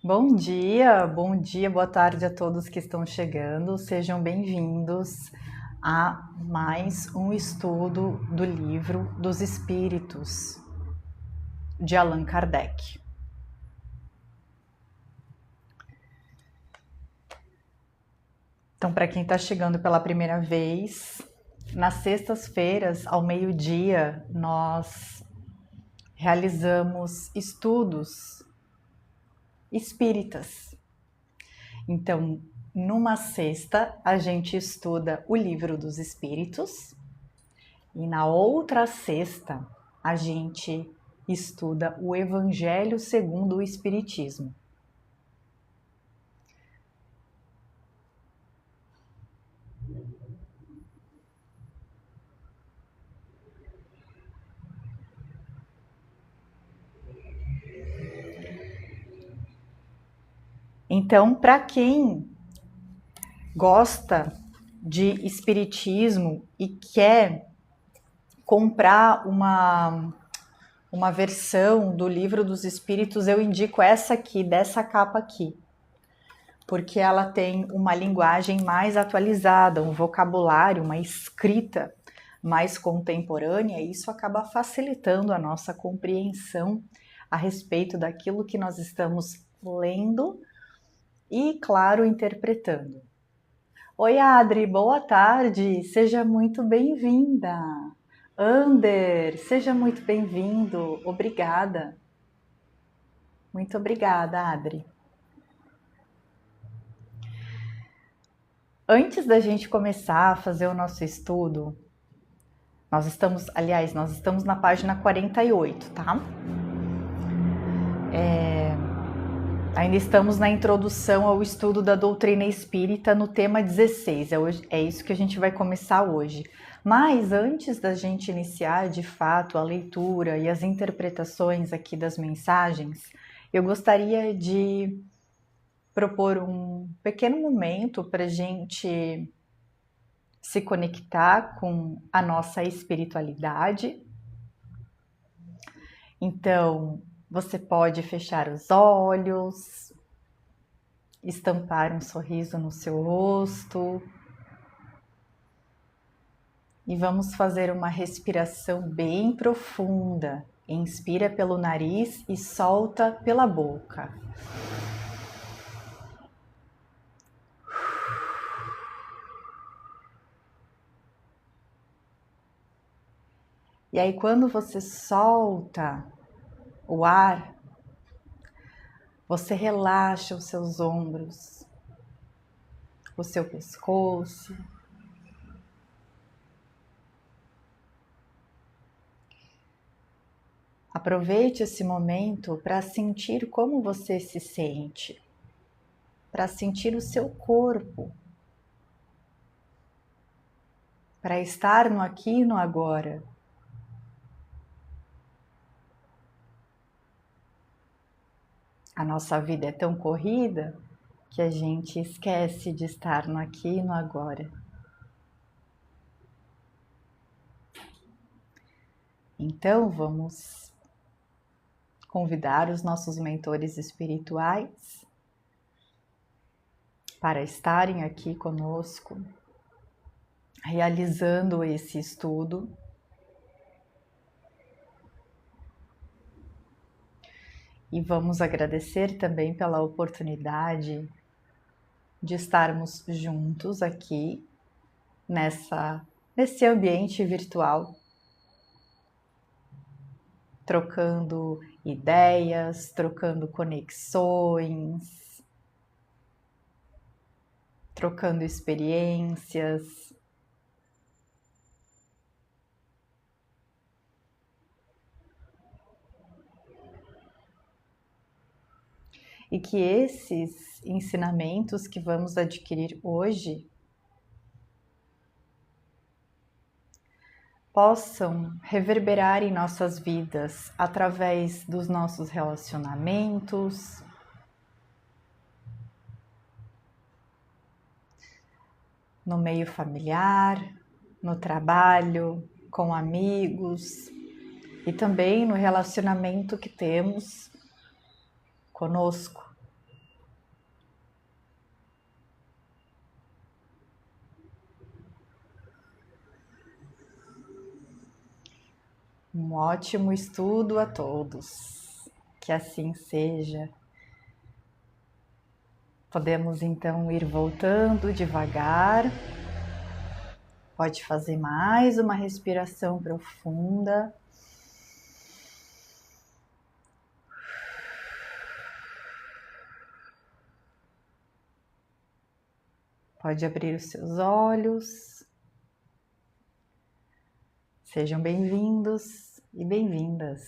Bom dia, boa tarde a todos que estão chegando. Sejam bem-vindos a mais um estudo do livro dos Espíritos de Allan Kardec. Então, para quem está chegando pela primeira vez, nas sextas-feiras, ao meio-dia, nós realizamos estudos espíritas. Então, numa sexta, a gente estuda o Livro dos Espíritos e na outra sexta, a gente estuda o Evangelho segundo o Espiritismo. Então, para quem gosta de espiritismo e quer comprar uma versão do Livro dos Espíritos, eu indico essa aqui, dessa capa aqui, porque ela tem uma linguagem mais atualizada, um vocabulário, uma escrita mais contemporânea, e isso acaba facilitando a nossa compreensão a respeito daquilo que nós estamos lendo e, claro, interpretando. Oi, Adri, boa tarde, seja muito bem-vinda. Ander, seja muito bem-vindo, obrigada. Muito obrigada, Adri. Antes da gente começar a fazer o nosso estudo, nós estamos na página 48, tá? Ainda estamos na introdução ao estudo da doutrina espírita no tema 16, é isso que a gente vai começar hoje. Mas antes da gente iniciar de fato a leitura e as interpretações aqui das mensagens, eu gostaria de propor um pequeno momento para a gente se conectar com a nossa espiritualidade. Então, você pode fechar os olhos, estampar um sorriso no seu rosto e vamos fazer uma respiração bem profunda. Inspira pelo nariz e solta pela boca. E aí, quando você solta o ar, você relaxa os seus ombros, o seu pescoço. Aproveite esse momento para sentir como você se sente, para sentir o seu corpo, para estar no aqui e no agora. A nossa vida é tão corrida que a gente esquece de estar no aqui e no agora. Então, vamos convidar os nossos mentores espirituais para estarem aqui conosco, realizando esse estudo. E vamos agradecer também pela oportunidade de estarmos juntos aqui nesse ambiente virtual, trocando ideias, trocando conexões, trocando experiências. E que esses ensinamentos que vamos adquirir hoje possam reverberar em nossas vidas através dos nossos relacionamentos, no meio familiar, no trabalho, com amigos e também no relacionamento que temos conosco, Um ótimo estudo a todos. Que assim seja. Podemos então ir voltando devagar. Pode fazer mais uma respiração profunda. Pode abrir os seus olhos. Sejam bem-vindos e bem-vindas.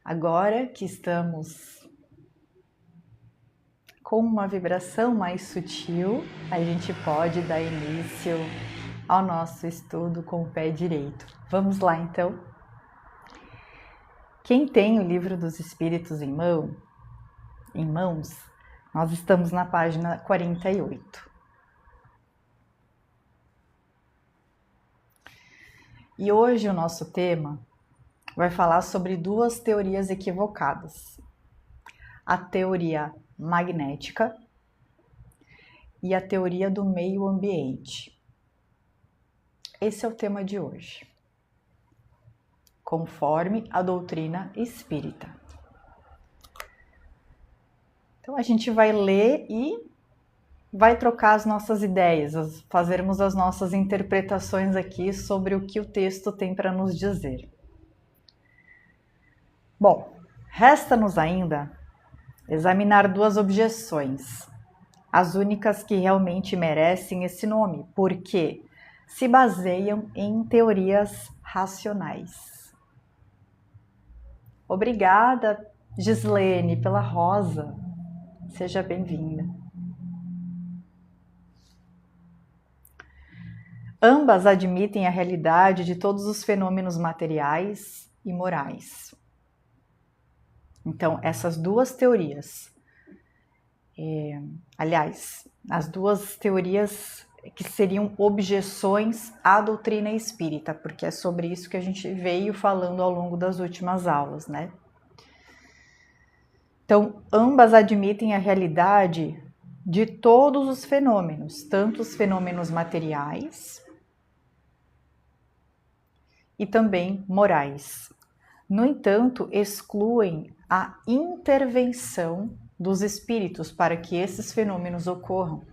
Agora que estamos com uma vibração mais sutil, a gente pode dar início ao nosso estudo com o pé direito. Vamos lá, então? Quem tem o Livro dos Espíritos em mãos, nós estamos na página 48. E hoje o nosso tema vai falar sobre duas teorias equivocadas. A teoria magnética e a teoria do meio ambiente. Esse é o tema de hoje, conforme a doutrina espírita. Então a gente vai ler e vai trocar as nossas ideias, fazermos as nossas interpretações aqui sobre o que o texto tem para nos dizer. Bom, resta-nos ainda examinar duas objeções, as únicas que realmente merecem esse nome, porque se baseiam em teorias racionais. Obrigada, Gislene, pela rosa. Seja bem-vinda. Ambas admitem a realidade de todos os fenômenos materiais e morais. Então, essas duas teorias, aliás, as duas teorias que seriam objeções à doutrina espírita, porque é sobre isso que a gente veio falando ao longo das últimas aulas, né? Então, ambas admitem a realidade de todos os fenômenos, tanto os fenômenos materiais e também morais. No entanto, excluem a intervenção dos espíritos para que esses fenômenos ocorram.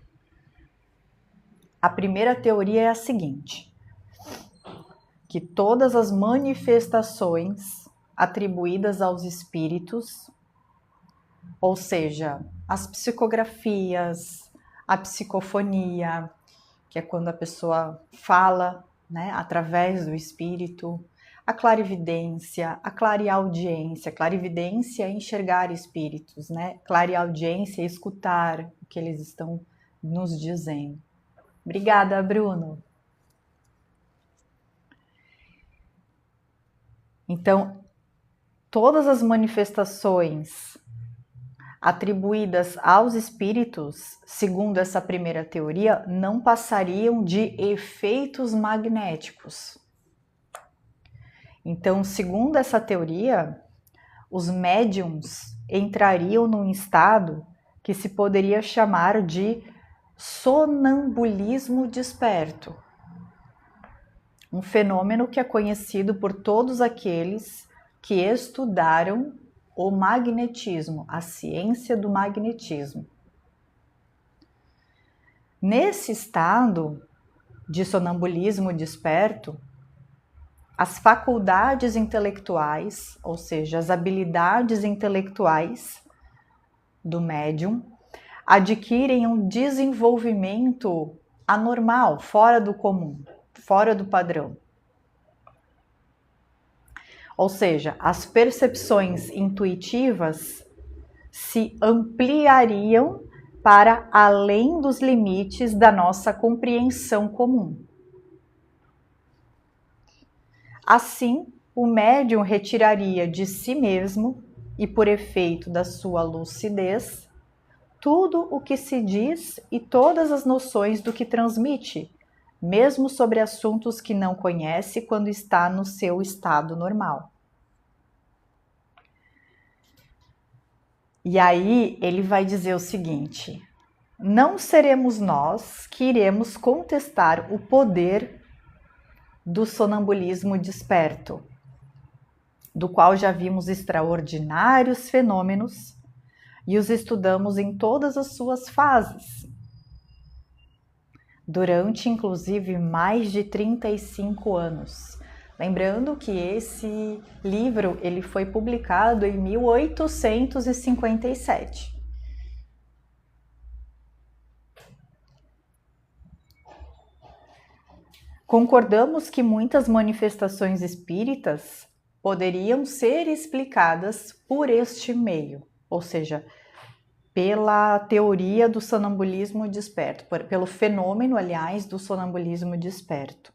A primeira teoria é a seguinte: que todas as manifestações atribuídas aos espíritos, ou seja, as psicografias, a psicofonia, que é quando a pessoa fala, né, através do espírito, a clarividência, a clareaudiência. Clarividência é enxergar espíritos, né? Clareaudiência é escutar o que eles estão nos dizendo. Obrigada, Bruno. Então, todas as manifestações atribuídas aos espíritos, segundo essa primeira teoria, não passariam de efeitos magnéticos. Então, segundo essa teoria, os médiums entrariam num estado que se poderia chamar de sonambulismo desperto. Um fenômeno que é conhecido por todos aqueles que estudaram o magnetismo, a ciência do magnetismo. Nesse estado de sonambulismo desperto, as faculdades intelectuais, ou seja, as habilidades intelectuais do médium, adquirem um desenvolvimento anormal, fora do comum, fora do padrão. Ou seja, as percepções intuitivas se ampliariam para além dos limites da nossa compreensão comum. Assim, o médium retiraria de si mesmo, e por efeito da sua lucidez, tudo o que se diz e todas as noções do que transmite, mesmo sobre assuntos que não conhece quando está no seu estado normal. E aí ele vai dizer o seguinte: não seremos nós que iremos contestar o poder do sonambulismo desperto, do qual já vimos extraordinários fenômenos e os estudamos em todas as suas fases, durante inclusive mais de 35 anos. Lembrando que esse livro ele foi publicado em 1857. Concordamos que muitas manifestações espíritas poderiam ser explicadas por este meio, ou seja, pela teoria do sonambulismo desperto, pelo fenômeno, aliás, do sonambulismo desperto.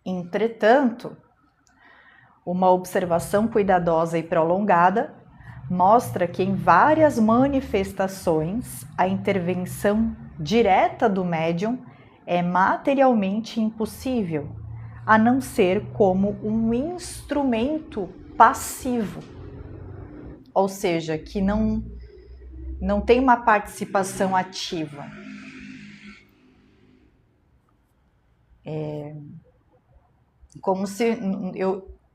Entretanto, uma observação cuidadosa e prolongada mostra que em várias manifestações a intervenção direta do médium é materialmente impossível, a não ser como um instrumento passivo, ou seja, que não tem uma participação ativa. Como se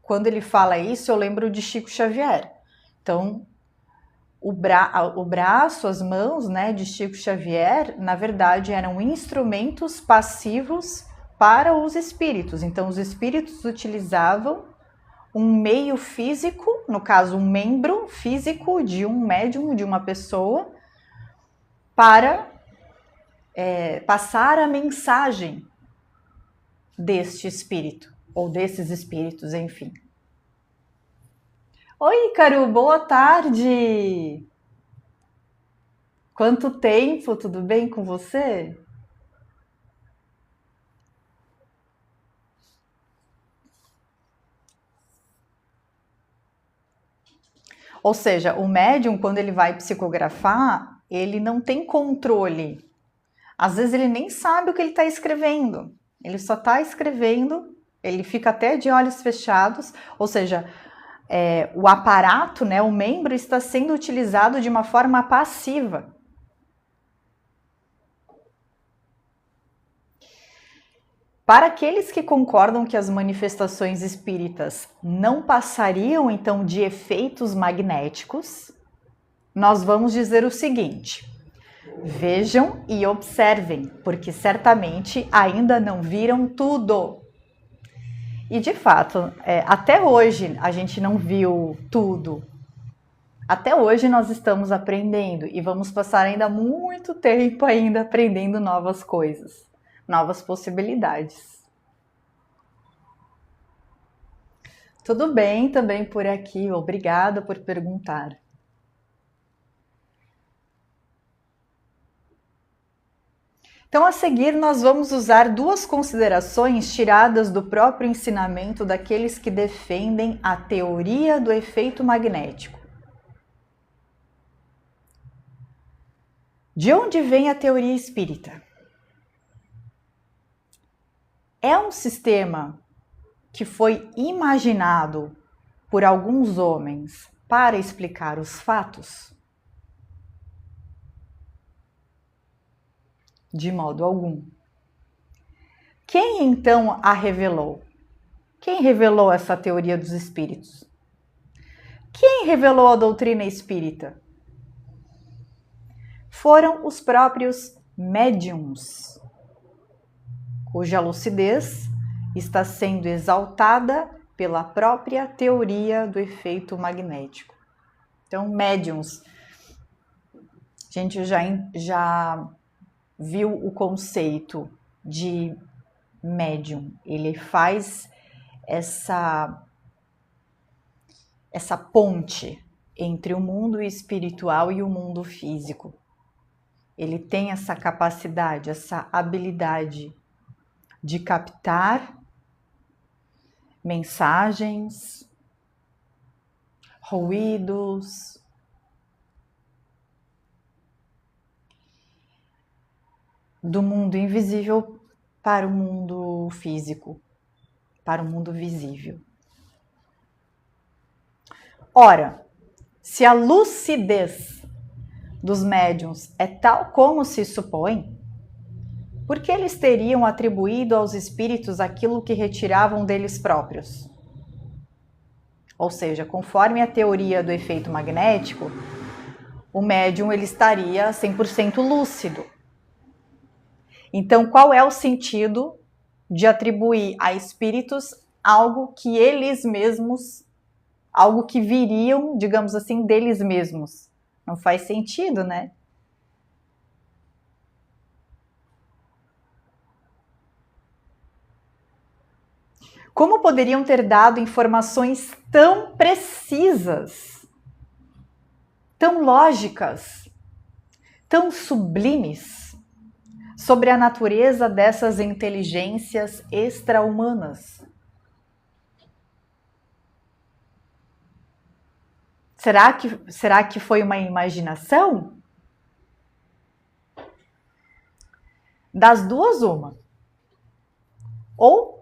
quando ele fala isso, eu lembro de Chico Xavier. Então, o braço, as mãos, né, de Chico Xavier, na verdade, eram instrumentos passivos para os espíritos. Então, os espíritos utilizavam um meio físico, no caso, um membro físico de um médium, de uma pessoa, para passar a mensagem deste espírito, ou desses espíritos, enfim. Oi, Ícaro, boa tarde! Quanto tempo, tudo bem com você? Ou seja, o médium, quando ele vai psicografar, ele não tem controle. Às vezes ele nem sabe o que ele está escrevendo. Ele só está escrevendo, ele fica até de olhos fechados, ou seja, o aparato, né, o membro está sendo utilizado de uma forma passiva. Para aqueles que concordam que as manifestações espíritas não passariam, então, de efeitos magnéticos, nós vamos dizer o seguinte: vejam e observem, porque certamente ainda não viram tudo. E, de fato, até hoje a gente não viu tudo. Até hoje nós estamos aprendendo e vamos passar ainda muito tempo ainda aprendendo novas coisas. Novas possibilidades. Tudo bem também por aqui, obrigada por perguntar. Então, a seguir, nós vamos usar duas considerações tiradas do próprio ensinamento daqueles que defendem a teoria do efeito magnético. De onde vem a teoria espírita? É um sistema que foi imaginado por alguns homens para explicar os fatos? De modo algum. Quem então a revelou? Quem revelou essa teoria dos espíritos? Quem revelou a doutrina espírita? Foram os próprios médiums, cuja lucidez está sendo exaltada pela própria teoria do efeito magnético. Então, médiums, a gente já viu o conceito de médium. Ele faz essa ponte entre o mundo espiritual e o mundo físico. Ele tem essa capacidade, essa habilidade de captar mensagens, ruídos, do mundo invisível para o mundo físico, para o mundo visível. Ora, se a lucidez dos médiuns é tal como se supõe, por que eles teriam atribuído aos espíritos aquilo que retiravam deles próprios? Ou seja, conforme a teoria do efeito magnético, o médium ele estaria 100% lúcido. Então, qual é o sentido de atribuir a espíritos algo que eles mesmos, algo que viriam, digamos assim, deles mesmos? Não faz sentido, né? Como poderiam ter dado informações tão precisas, tão lógicas, tão sublimes sobre a natureza dessas inteligências extra-humanas? Será que foi uma imaginação? Das duas, uma. Ou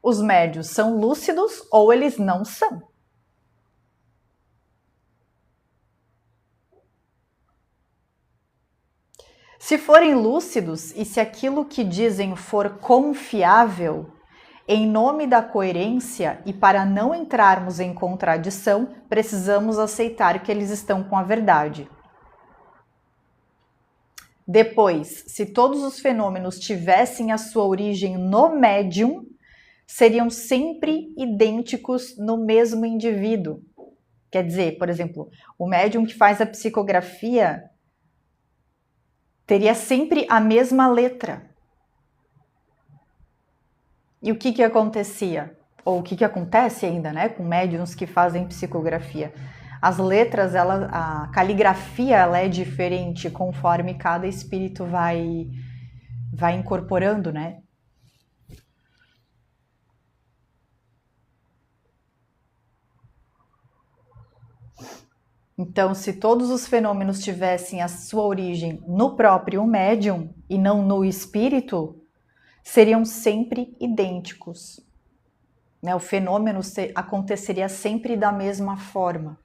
os médios são lúcidos ou eles não são. Se forem lúcidos e se aquilo que dizem for confiável, em nome da coerência e para não entrarmos em contradição, precisamos aceitar que eles estão com a verdade. Depois, se todos os fenômenos tivessem a sua origem no médium, seriam sempre idênticos no mesmo indivíduo. Quer dizer, por exemplo, o médium que faz a psicografia teria sempre a mesma letra. E o que acontecia? Ou o que acontece ainda, né, com médiums que fazem psicografia? As letras, a caligrafia, ela é diferente conforme cada espírito vai incorporando, né? Então, se todos os fenômenos tivessem a sua origem no próprio médium e não no espírito, seriam sempre idênticos. Né? O fenômeno aconteceria sempre da mesma forma,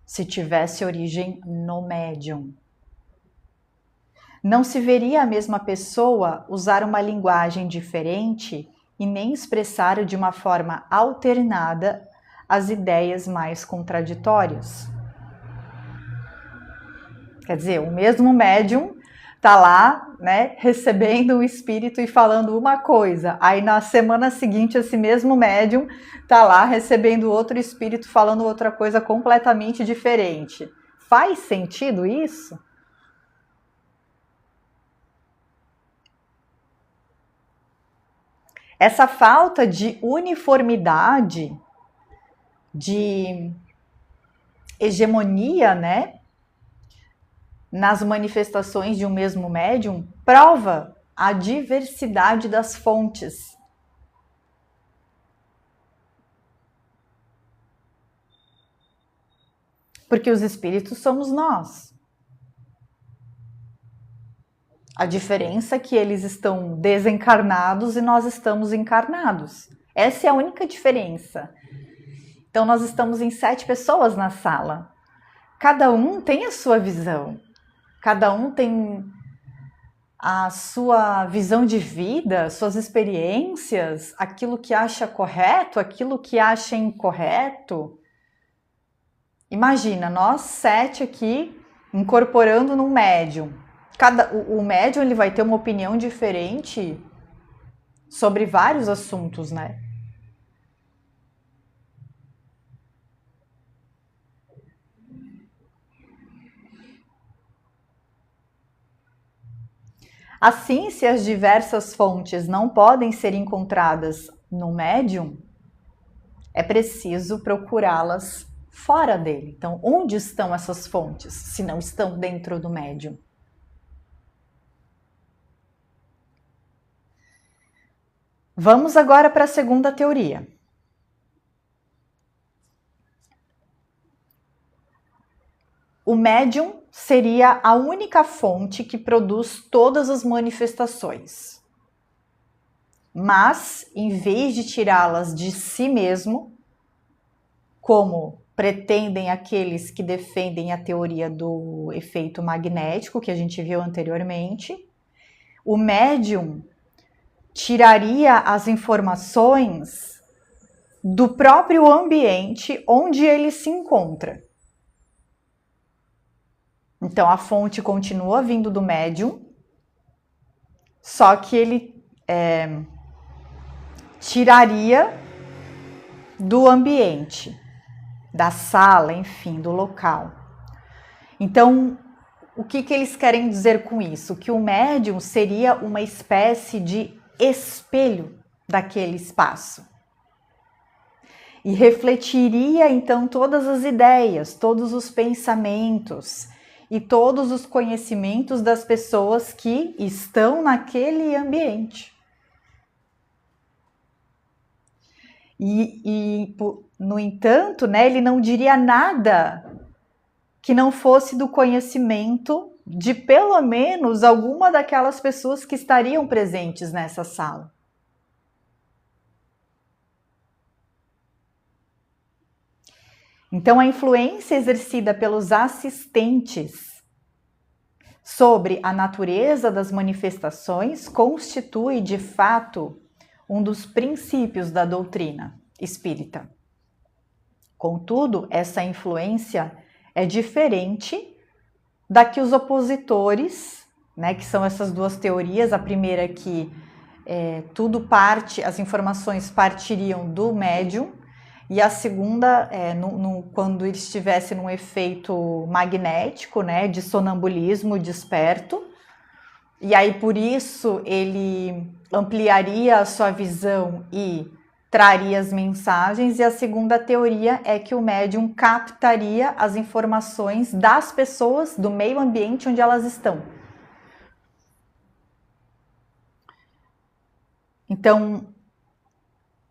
se tivesse origem no médium. Não se veria a mesma pessoa usar uma linguagem diferente e nem expressar de uma forma alternada as ideias mais contraditórias. Quer dizer, o mesmo médium tá lá, né, recebendo o espírito e falando uma coisa. Aí na semana seguinte esse mesmo médium tá lá recebendo outro espírito falando outra coisa completamente diferente. Faz sentido isso? Essa falta de uniformidade, de hegemonia, né, nas manifestações de um mesmo médium, prova a diversidade das fontes. Porque os espíritos somos nós. A diferença é que eles estão desencarnados e nós estamos encarnados. Essa é a única diferença. Então, nós estamos em 7 pessoas na sala. Cada um tem a sua visão. Cada um tem a sua visão de vida, suas experiências, aquilo que acha correto, aquilo que acha incorreto. Imagina, nós 7 aqui incorporando num médium. O médium ele vai ter uma opinião diferente sobre vários assuntos, né? Assim, se as diversas fontes não podem ser encontradas no médium, é preciso procurá-las fora dele. Então, onde estão essas fontes, se não estão dentro do médium? Vamos agora para a segunda teoria. O médium seria a única fonte que produz todas as manifestações. Mas, em vez de tirá-las de si mesmo, como pretendem aqueles que defendem a teoria do efeito magnético que a gente viu anteriormente, o médium tiraria as informações do próprio ambiente onde ele se encontra. Então a fonte continua vindo do médium, só que ele tiraria do ambiente, da sala, enfim, do local. Então, o que eles querem dizer com isso? Que o médium seria uma espécie de espelho daquele espaço. E refletiria, então, todas as ideias, todos os pensamentos e todos os conhecimentos das pessoas que estão naquele ambiente. No entanto, né, ele não diria nada que não fosse do conhecimento de pelo menos alguma daquelas pessoas que estariam presentes nessa sala. Então, a influência exercida pelos assistentes sobre a natureza das manifestações constitui, de fato, um dos princípios da doutrina espírita. Contudo, essa influência é diferente da que os opositores, né, que são essas duas teorias, a primeira que as informações partiriam do médium, e a segunda, quando ele estivesse num efeito magnético, né, de sonambulismo desperto, e aí por isso ele ampliaria a sua visão e traria as mensagens, e a segunda teoria é que o médium captaria as informações das pessoas, do meio ambiente onde elas estão. Então,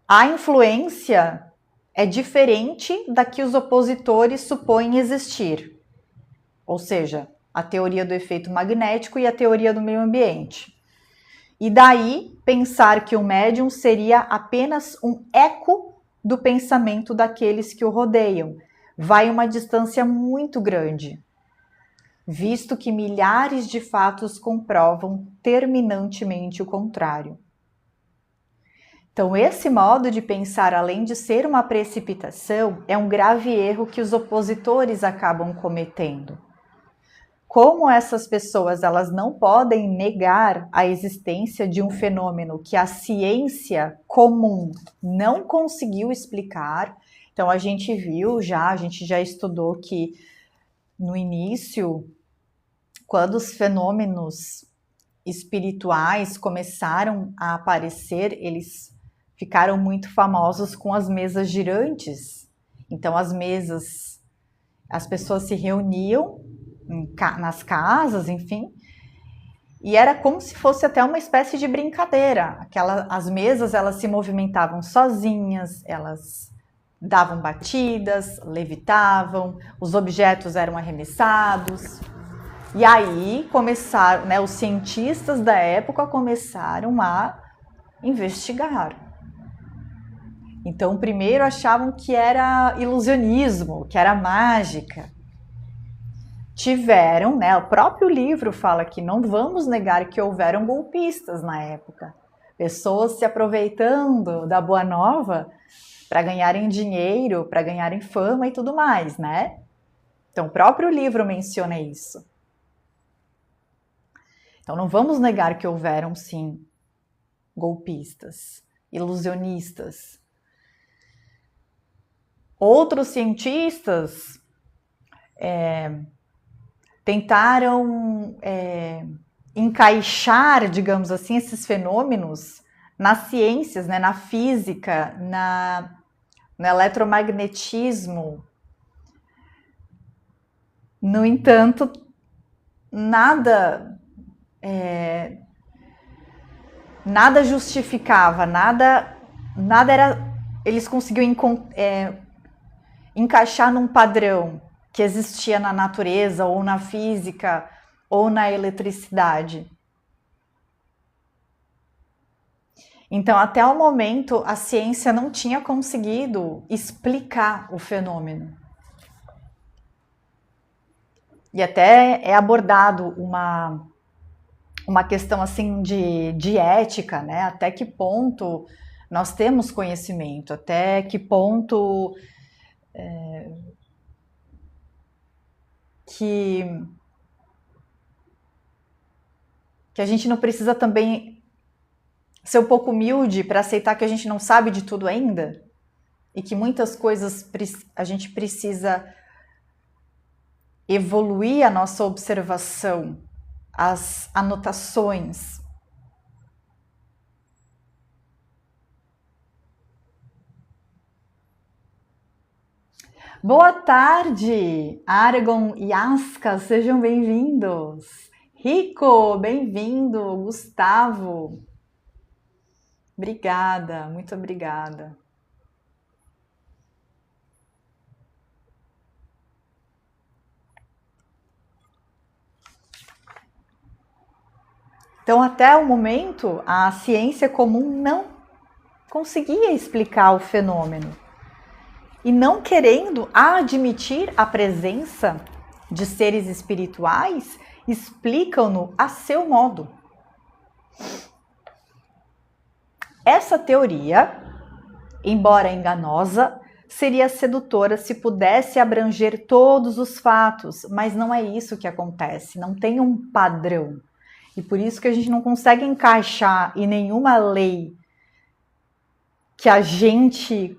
a influência é diferente da que os opositores supõem existir. Ou seja, a teoria do efeito magnético e a teoria do meio ambiente. E daí, pensar que o médium seria apenas um eco do pensamento daqueles que o rodeiam. Vai uma distância muito grande, visto que milhares de fatos comprovam terminantemente o contrário. Então, esse modo de pensar, além de ser uma precipitação, é um grave erro que os opositores acabam cometendo. Como essas pessoas elas não podem negar a existência de um fenômeno que a ciência comum não conseguiu explicar, então a gente já estudou que no início, quando os fenômenos espirituais começaram a aparecer, eles ficaram muito famosos com as mesas girantes. Então as pessoas se reuniam nas casas, enfim, e era como se fosse até uma espécie de brincadeira. As mesas elas se movimentavam sozinhas, elas davam batidas, levitavam, os objetos eram arremessados. E aí começaram, né, os cientistas da época começaram a investigar. Então, primeiro achavam que era ilusionismo, que era mágica. Tiveram, né, o próprio livro fala que não vamos negar que houveram golpistas na época. Pessoas se aproveitando da boa nova para ganharem dinheiro, para ganharem fama e tudo mais, né? Então, o próprio livro menciona isso. Então, não vamos negar que houveram, sim, golpistas, ilusionistas. Outros cientistas tentaram encaixar, digamos assim, esses fenômenos nas ciências, né, na física, no eletromagnetismo. No entanto, nada justificava, nada era. Eles conseguiam encaixar num padrão que existia na natureza, ou na física, ou na eletricidade. Então, até o momento, a ciência não tinha conseguido explicar o fenômeno. E até é abordado uma questão assim de ética, né? Até que ponto nós temos conhecimento, até que ponto que a gente não precisa também ser um pouco humilde para aceitar que a gente não sabe de tudo ainda e que muitas coisas a gente precisa evoluir a nossa observação, as anotações. Boa tarde, Argon e Aska, sejam bem-vindos. Rico, bem-vindo. Gustavo, obrigada, muito obrigada. Então, até o momento, a ciência comum não conseguia explicar o fenômeno. E não querendo admitir a presença de seres espirituais, explicam-no a seu modo. Essa teoria, embora enganosa, seria sedutora se pudesse abranger todos os fatos, mas não é isso que acontece, não tem um padrão. E por isso que a gente não consegue encaixar em nenhuma lei que a gente,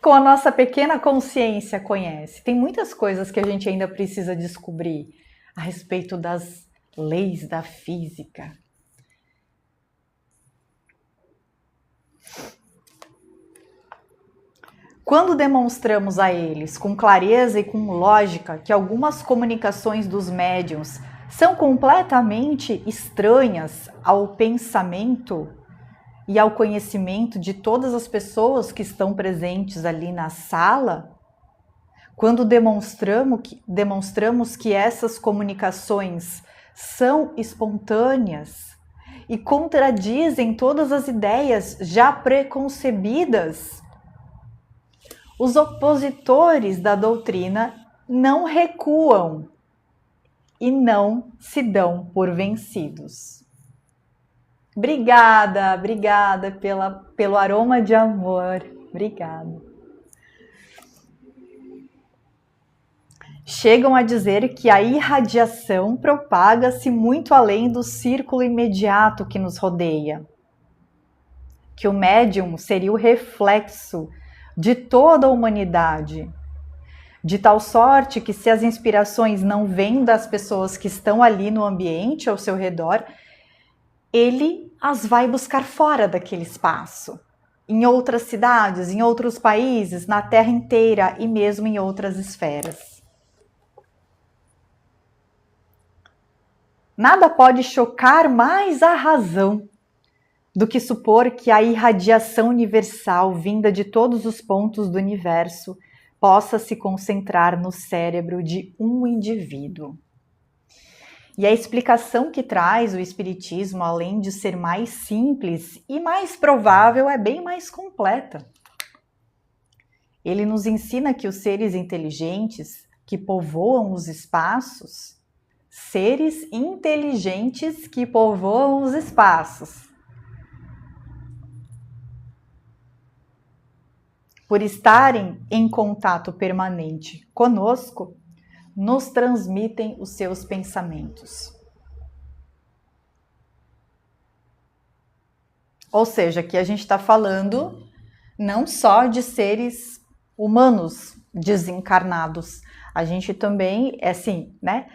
com a nossa pequena consciência, conhece. Tem muitas coisas que a gente ainda precisa descobrir a respeito das leis da física. Quando demonstramos a eles com clareza e com lógica que algumas comunicações dos médiuns são completamente estranhas ao pensamento e ao conhecimento de todas as pessoas que estão presentes ali na sala, quando demonstramos que essas comunicações são espontâneas e contradizem todas as ideias já preconcebidas, os opositores da doutrina não recuam e não se dão por vencidos. Obrigada pelo aroma de amor. Obrigada. Chegam a dizer que a irradiação propaga-se muito além do círculo imediato que nos rodeia. Que o médium seria o reflexo de toda a humanidade, de tal sorte que se as inspirações não vêm das pessoas que estão ali no ambiente ao seu redor, ele as vai buscar fora daquele espaço, em outras cidades, em outros países, na Terra inteira e mesmo em outras esferas. Nada pode chocar mais a razão do que supor que a irradiação universal vinda de todos os pontos do universo possa se concentrar no cérebro de um indivíduo. E a explicação que traz o Espiritismo, além de ser mais simples e mais provável, é bem mais completa. Ele nos ensina que os seres inteligentes que povoam os espaços, seres inteligentes que povoam os espaços, por estarem em contato permanente conosco, nos transmitem os seus pensamentos. Ou seja, aqui a gente está falando não só de seres humanos desencarnados, a gente também, assim, né?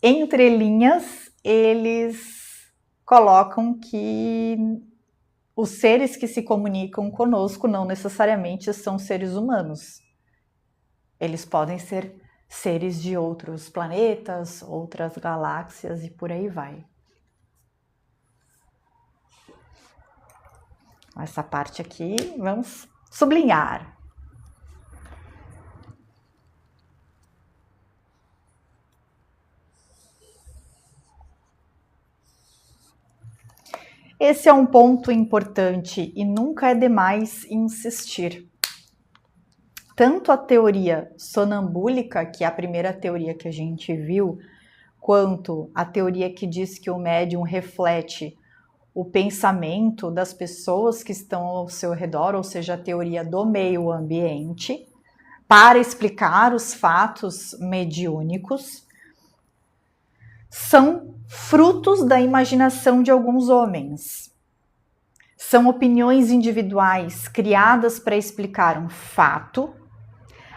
Entre linhas, eles colocam que os seres que se comunicam conosco não necessariamente são seres humanos. Eles podem ser seres de outros planetas, outras galáxias e por aí vai. Essa parte aqui vamos sublinhar. Esse é um ponto importante e nunca é demais insistir. Tanto a teoria sonambúlica, que é a primeira teoria que a gente viu, quanto a teoria que diz que o médium reflete o pensamento das pessoas que estão ao seu redor, ou seja, a teoria do meio ambiente, para explicar os fatos mediúnicos, são frutos da imaginação de alguns homens. São opiniões individuais criadas para explicar um fato,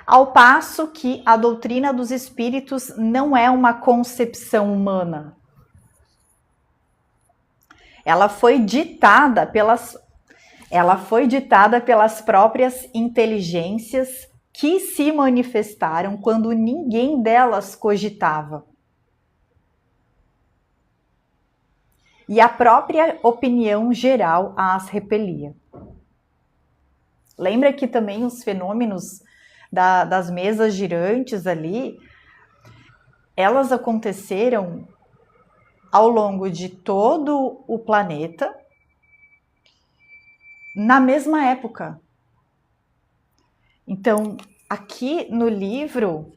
ao passo que a doutrina dos espíritos não é uma concepção humana. Ela foi ditada pelas próprias inteligências que se manifestaram quando ninguém delas cogitava. E a própria opinião geral as repelia. Lembra que também os fenômenos das mesas girantes ali, elas aconteceram ao longo de todo o planeta, na mesma época. Então, aqui no livro,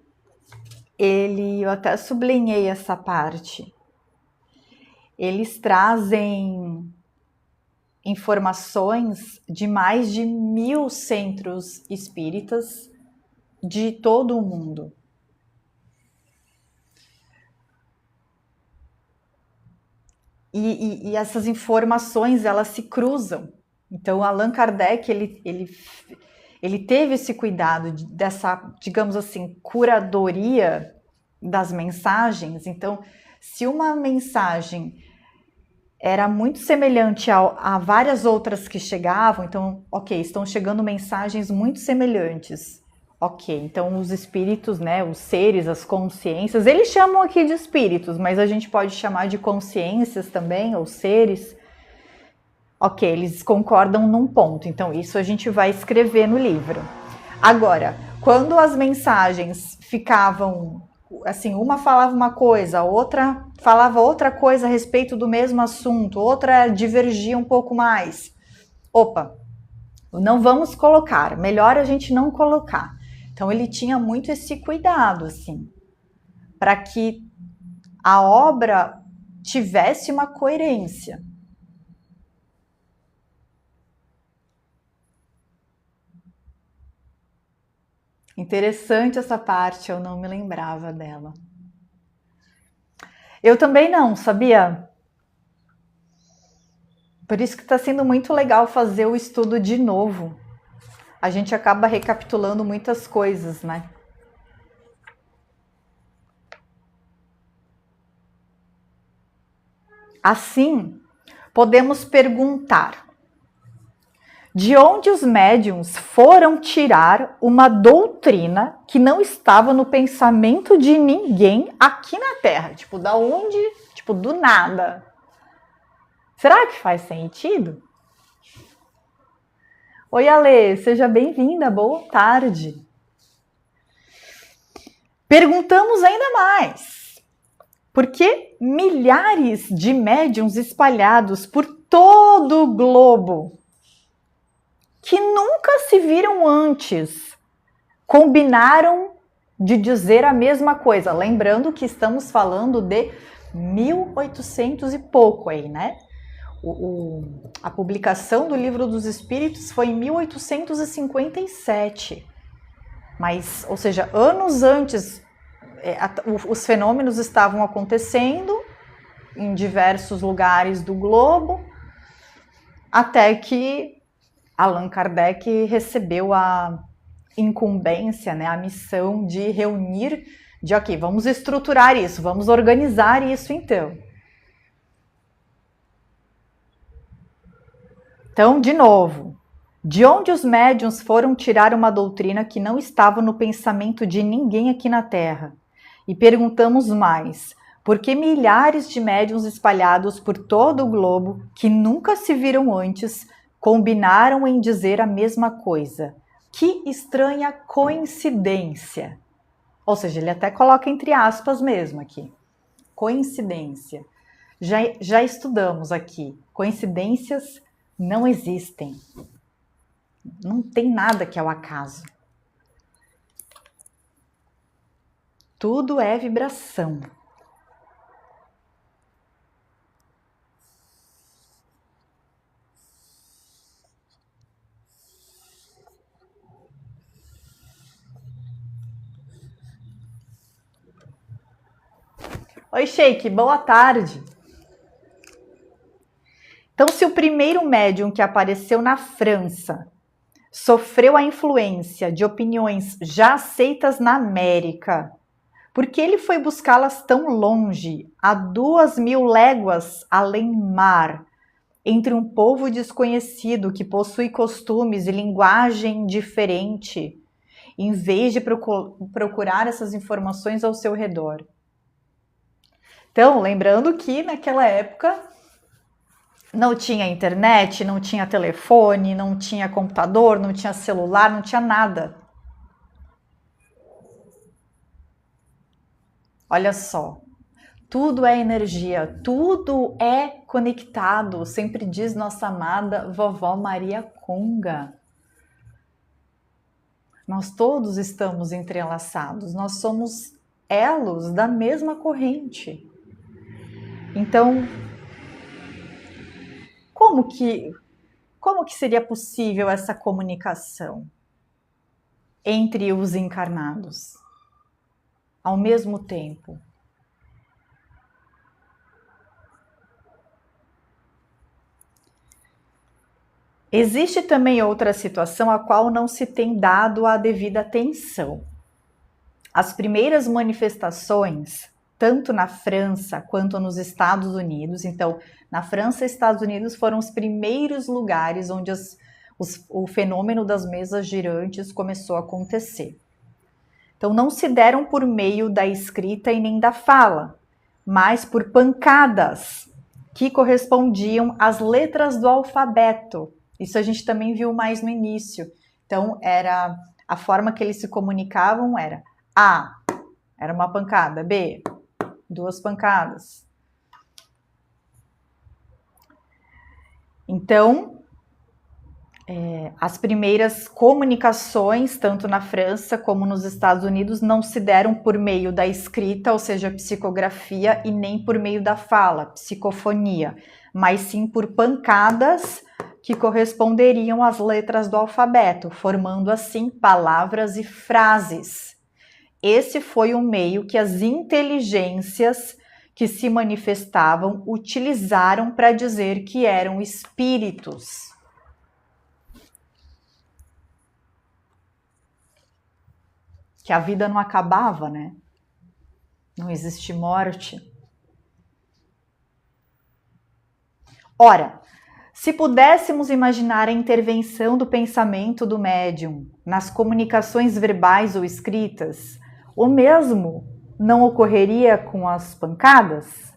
eu até sublinhei essa parte. Eles trazem informações de mais de 1000 centros espíritas de todo o mundo. E essas informações, elas se cruzam. Então, Allan Kardec, ele teve esse cuidado dessa, digamos assim, curadoria das mensagens. Então, se uma mensagem era muito semelhante a várias outras que chegavam, então, ok, estão chegando mensagens muito semelhantes. Ok, então os espíritos, né, os seres, as consciências, eles chamam aqui de espíritos, mas a gente pode chamar de consciências também, ou seres. Ok, eles concordam num ponto, então isso a gente vai escrever no livro. Agora, quando as mensagens ficavam, assim, uma falava uma coisa, a outra falava outra coisa a respeito do mesmo assunto, outra divergia um pouco mais. Opa, não vamos colocar, melhor a gente não colocar. Então ele tinha muito esse cuidado, assim, para que a obra tivesse uma coerência. Interessante essa parte, eu não me lembrava dela. Eu também não, sabia? Por isso que está sendo muito legal fazer o estudo de novo. A gente acaba recapitulando muitas coisas, né? Assim, podemos perguntar: de onde os médiuns foram tirar uma doutrina que não estava no pensamento de ninguém aqui na Terra? Tipo, da onde? Tipo, do nada. Será que faz sentido? Oi, Ale, seja bem-vinda, boa tarde. Perguntamos ainda mais. Por que milhares de médiuns espalhados por todo o globo, que nunca se viram antes, combinaram de dizer a mesma coisa? Lembrando que estamos falando de 1800 e pouco aí, né? A publicação do Livro dos Espíritos foi em 1857. Mas, ou seja, anos antes, os fenômenos estavam acontecendo em diversos lugares do globo, até que Allan Kardec recebeu a incumbência, né, a missão de reunir, de ok, vamos estruturar isso, vamos organizar isso então. Então, de novo, de onde os médiuns foram tirar uma doutrina que não estava no pensamento de ninguém aqui na Terra? E perguntamos mais: por que milhares de médiuns espalhados por todo o globo, que nunca se viram antes, combinaram em dizer a mesma coisa? Que estranha coincidência! Ou seja, ele até coloca entre aspas mesmo aqui. Coincidência. Já estudamos aqui. Coincidências não existem. Não tem nada que é o acaso. Tudo é vibração. Oi, Sheik, boa tarde. Então, se o primeiro médium que apareceu na França sofreu a influência de opiniões já aceitas na América, por que ele foi buscá-las tão longe, a 2.000 léguas além mar, entre um povo desconhecido que possui costumes e linguagem diferente, em vez de procurar essas informações ao seu redor? Então, lembrando que naquela época não tinha internet, não tinha telefone, não tinha computador, não tinha celular, não tinha nada. Olha só, tudo é energia, tudo é conectado, sempre diz nossa amada vovó Maria Conga. Nós todos estamos entrelaçados, nós somos elos da mesma corrente. Então, como que seria possível essa comunicação entre os encarnados ao mesmo tempo? Existe também outra situação a qual não se tem dado a devida atenção. As primeiras manifestações, tanto na França quanto nos Estados Unidos, então, na França e Estados Unidos foram os primeiros lugares onde o fenômeno das mesas girantes começou a acontecer. Então, não se deram por meio da escrita e nem da fala, mas por pancadas que correspondiam às letras do alfabeto. Isso a gente também viu mais no início. Então, era a forma que eles se comunicavam era A, era uma pancada, B, 2 pancadas. Então, as primeiras comunicações, tanto na França como nos Estados Unidos, não se deram por meio da escrita, ou seja, psicografia, e nem por meio da fala, psicofonia, mas sim por pancadas que corresponderiam às letras do alfabeto, formando assim palavras e frases. Esse foi o meio que as inteligências que se manifestavam utilizaram para dizer que eram espíritos. Que a vida não acabava, né? Não existe morte. Ora, se pudéssemos imaginar a intervenção do pensamento do médium nas comunicações verbais ou escritas, o mesmo não ocorreria com as pancadas?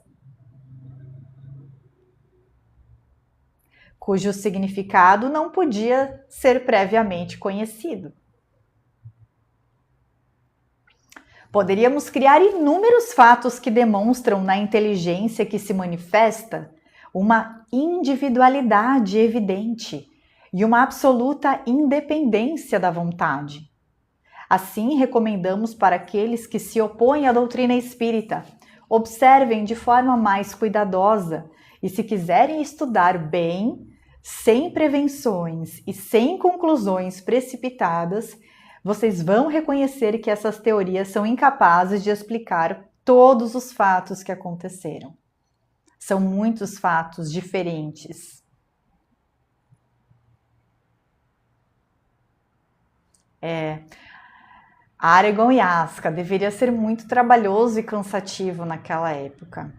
Cujo significado não podia ser previamente conhecido. Poderíamos criar inúmeros fatos que demonstram na inteligência que se manifesta uma individualidade evidente e uma absoluta independência da vontade. Assim, recomendamos para aqueles que se opõem à doutrina espírita, observem de forma mais cuidadosa e, se quiserem estudar bem, sem prevenções e sem conclusões precipitadas, vocês vão reconhecer que essas teorias são incapazes de explicar todos os fatos que aconteceram. São muitos fatos diferentes. Aragon e Asca deveria ser muito trabalhoso e cansativo naquela época.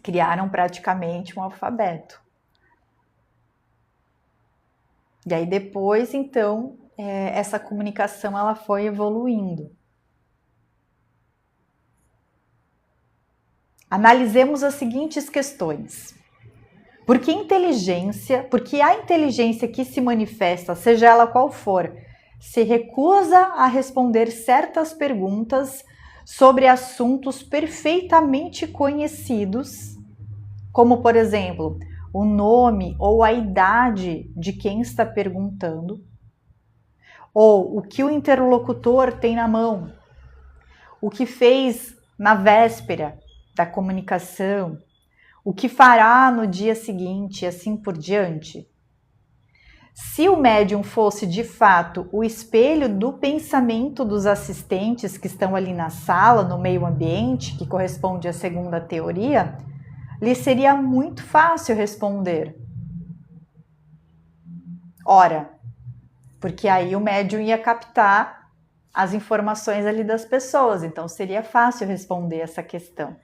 Criaram praticamente um alfabeto. E aí depois, então, essa comunicação ela foi evoluindo. Analisemos as seguintes questões. Por que a inteligência que se manifesta, seja ela qual for, se recusa a responder certas perguntas sobre assuntos perfeitamente conhecidos, como, por exemplo, o nome ou a idade de quem está perguntando, ou o que o interlocutor tem na mão, o que fez na véspera da comunicação, o que fará no dia seguinte e assim por diante. Se o médium fosse de fato o espelho do pensamento dos assistentes que estão ali na sala, no meio ambiente, que corresponde à segunda teoria, lhe seria muito fácil responder. Ora, porque aí o médium ia captar as informações ali das pessoas, então seria fácil responder essa questão.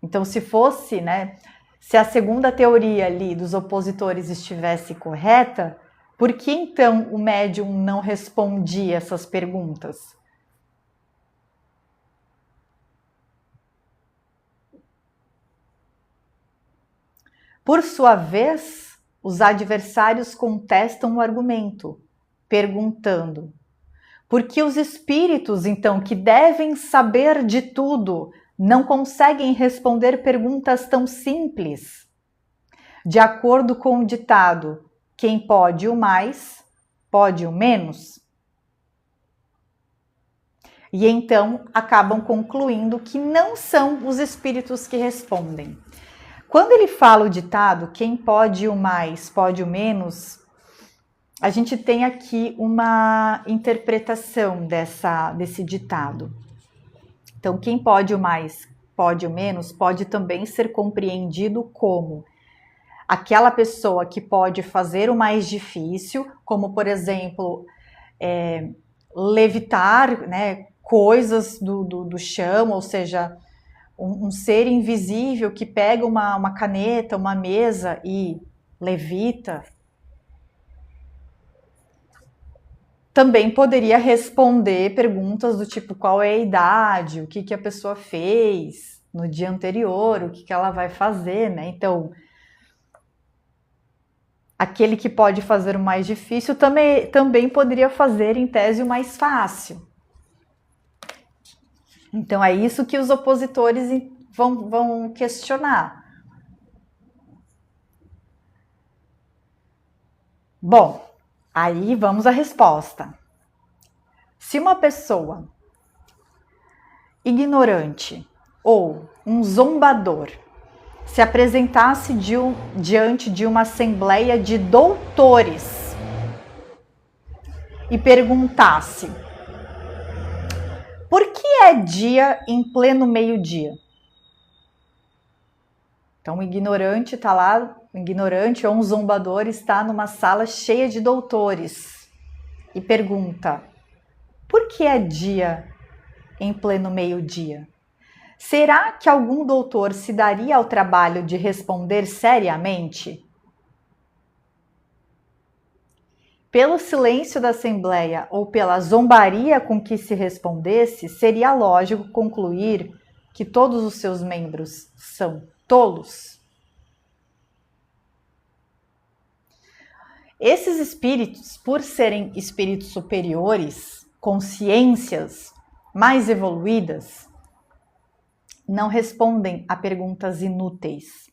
Então, se fosse, né, se a segunda teoria ali dos opositores estivesse correta, por que então o médium não respondia essas perguntas? Por sua vez, os adversários contestam o argumento, perguntando: por que os espíritos, então, que devem saber de tudo, não conseguem responder perguntas tão simples? De acordo com o ditado, quem pode o mais, pode o menos. E então acabam concluindo que não são os espíritos que respondem. Quando ele fala o ditado, quem pode o mais, pode o menos, a gente tem aqui uma interpretação desse ditado. Então, quem pode o mais, pode o menos, pode também ser compreendido como aquela pessoa que pode fazer o mais difícil, como, por exemplo, levitar, né, coisas do chão, ou seja, um ser invisível que pega uma caneta, uma mesa e levita. Também poderia responder perguntas do tipo qual é a idade, o que a pessoa fez no dia anterior, o que ela vai fazer, né? Então, aquele que pode fazer o mais difícil também poderia fazer, em tese, o mais fácil. Então, é isso que os opositores vão questionar. Bom, aí vamos à resposta. Se uma pessoa ignorante ou um zombador se apresentasse diante de uma assembleia de doutores e perguntasse: por que é dia em pleno meio-dia? Então, o ignorante está lá, um ignorante ou um zombador está numa sala cheia de doutores e pergunta: por que é dia em pleno meio-dia? Será que algum doutor se daria ao trabalho de responder seriamente? Pelo silêncio da assembleia ou pela zombaria com que se respondesse, seria lógico concluir que todos os seus membros são tolos. Esses espíritos, por serem espíritos superiores, consciências mais evoluídas, não respondem a perguntas inúteis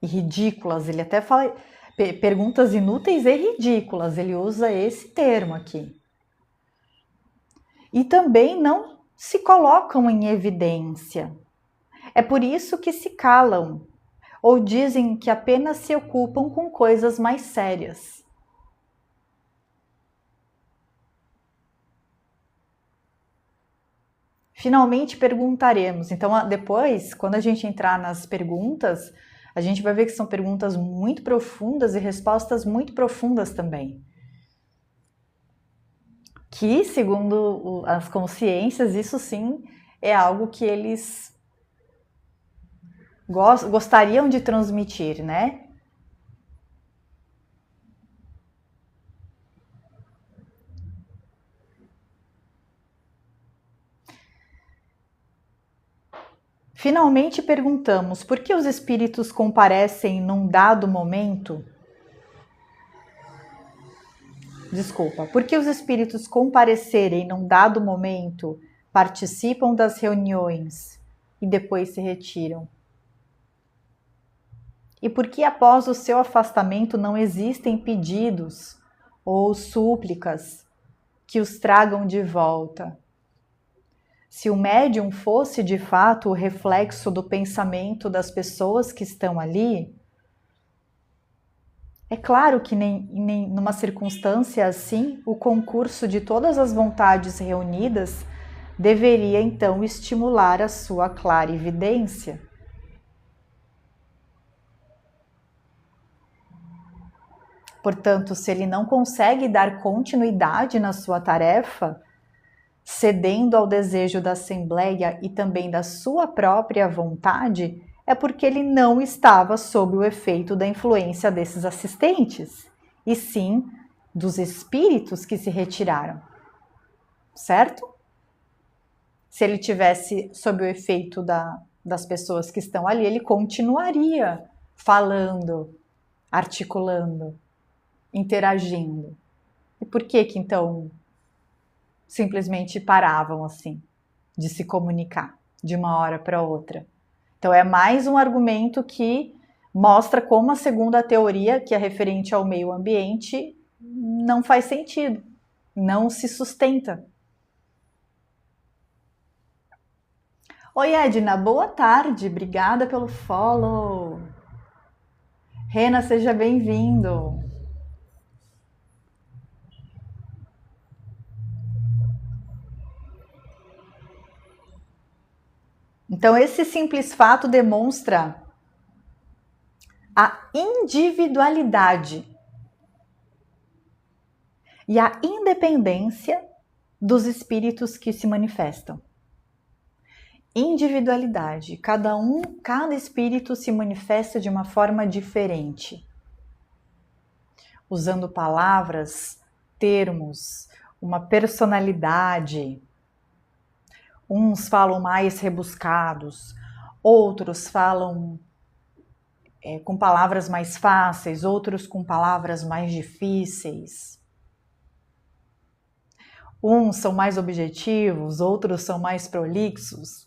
e ridículas. Ele até fala perguntas inúteis e ridículas, ele usa esse termo aqui. E também não se colocam em evidência. É por isso que se calam, ou dizem que apenas se ocupam com coisas mais sérias. Finalmente perguntaremos. Então, depois, quando a gente entrar nas perguntas, a gente vai ver que são perguntas muito profundas e respostas muito profundas também. Que, segundo as consciências, isso sim é algo que eles gostariam de transmitir, né? Finalmente perguntamos por que os espíritos comparecem num dado momento? Desculpa, por que os espíritos comparecerem num dado momento, participam das reuniões e depois se retiram? E por que após o seu afastamento não existem pedidos ou súplicas que os tragam de volta? Se o médium fosse de fato o reflexo do pensamento das pessoas que estão ali, É claro que nem numa circunstância assim, o concurso de todas as vontades reunidas deveria então estimular a sua clarividência. Portanto, se ele não consegue dar continuidade na sua tarefa, cedendo ao desejo da Assembleia e também da sua própria vontade, é porque ele não estava sob o efeito da influência desses assistentes, e sim dos espíritos que se retiraram, certo? Se ele tivesse sob o efeito das pessoas que estão ali, ele continuaria falando, articulando, interagindo. E por que então simplesmente paravam assim de se comunicar de uma hora para outra? Então é mais um argumento que mostra como a segunda teoria, que é referente ao meio ambiente, não faz sentido, não se sustenta. Oi Edna, boa tarde, obrigada pelo follow. Rena, seja bem-vindo. Então, esse simples fato demonstra a individualidade e a independência dos espíritos que se manifestam. Individualidade. Cada espírito se manifesta de uma forma diferente, usando palavras, termos, uma personalidade. Uns falam mais rebuscados, outros falam com palavras mais fáceis, outros com palavras mais difíceis. Uns são mais objetivos, outros são mais prolixos.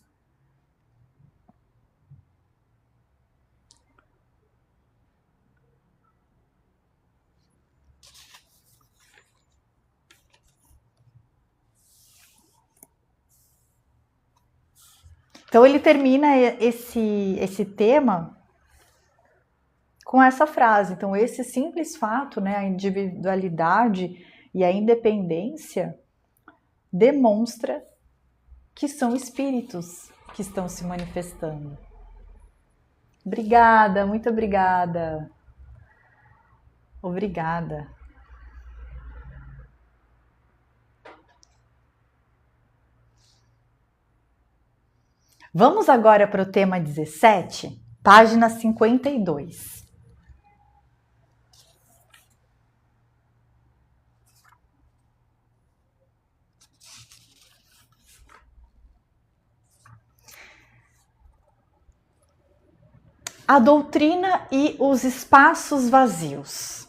Então ele termina esse tema com essa frase. Então esse simples fato, né, a individualidade e a independência demonstra que são espíritos que estão se manifestando. Obrigada, muito obrigada. Obrigada. Vamos agora para o tema 17, página 52. A doutrina e os espaços vazios.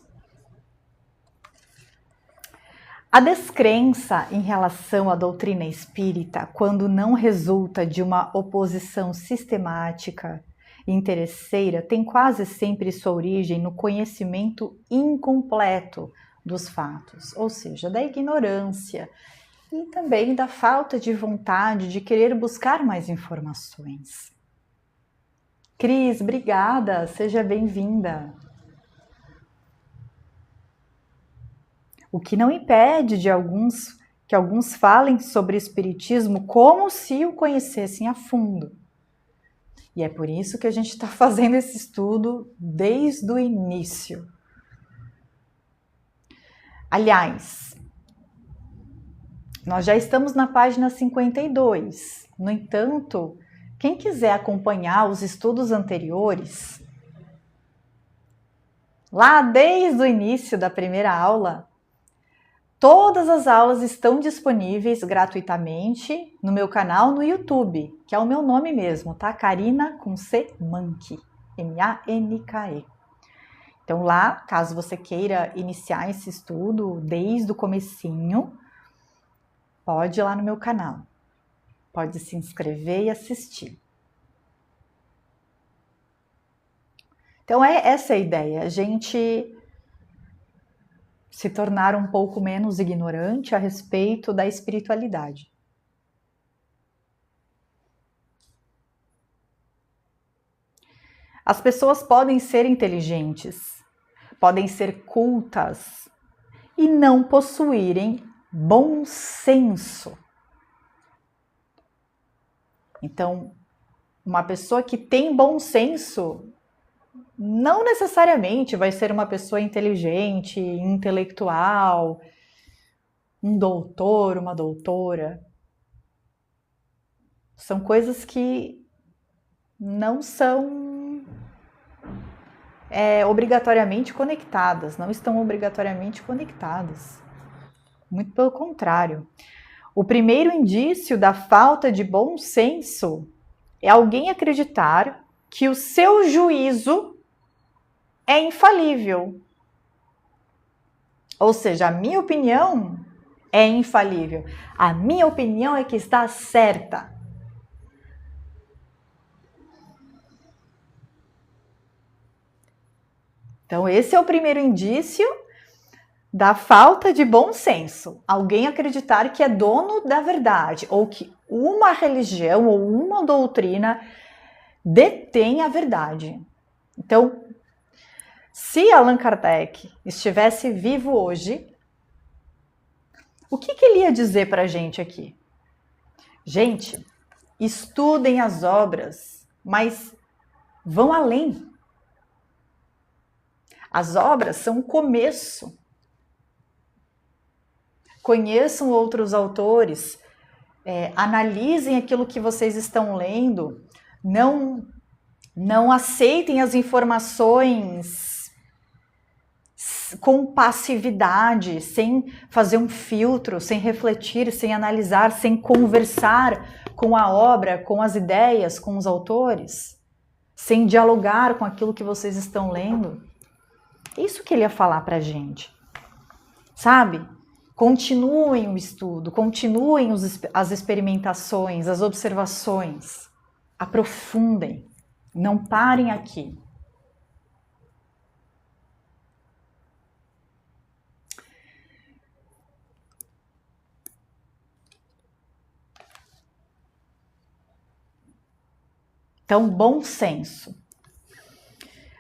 A descrença em relação à doutrina espírita, quando não resulta de uma oposição sistemática e interesseira, tem quase sempre sua origem no conhecimento incompleto dos fatos, ou seja, da ignorância e também da falta de vontade de querer buscar mais informações. Cris, obrigada, seja bem-vinda. O que não impede que alguns falem sobre espiritismo como se o conhecessem a fundo. E é por isso que a gente está fazendo esse estudo desde o início. Aliás, nós já estamos na página 52. No entanto, quem quiser acompanhar os estudos anteriores, lá desde o início da primeira aula, todas as aulas estão disponíveis gratuitamente no meu canal no YouTube, que é o meu nome mesmo, tá? Karina com C Manke, M-A-N-K-E. Então lá, caso você queira iniciar esse estudo desde o comecinho, pode ir lá no meu canal. Pode se inscrever e assistir. Então essa é a ideia, a gente se tornar um pouco menos ignorante a respeito da espiritualidade. As pessoas podem ser inteligentes, podem ser cultas e não possuírem bom senso. Então, uma pessoa que tem bom senso não necessariamente vai ser uma pessoa inteligente, intelectual, um doutor, uma doutora. São coisas que não são obrigatoriamente conectadas, não estão obrigatoriamente conectadas. Muito pelo contrário. O primeiro indício da falta de bom senso é alguém acreditar que o seu juízo é infalível. Ou seja, a minha opinião é infalível. A minha opinião é que está certa. Então, esse é o primeiro indício da falta de bom senso. Alguém acreditar que é dono da verdade, ou que uma religião ou uma doutrina detém a verdade. Então, se Allan Kardec estivesse vivo hoje, o que ele ia dizer para a gente aqui? Gente, estudem as obras, mas vão além. As obras são o começo. Conheçam outros autores, analisem aquilo que vocês estão lendo, não aceitem as informações com passividade, sem fazer um filtro, sem refletir, sem analisar, sem conversar com a obra, com as ideias, com os autores, sem dialogar com aquilo que vocês estão lendo. Isso que ele ia falar pra gente, sabe? Continuem o estudo, continuem as experimentações, as observações, aprofundem, não parem aqui. Então, bom senso.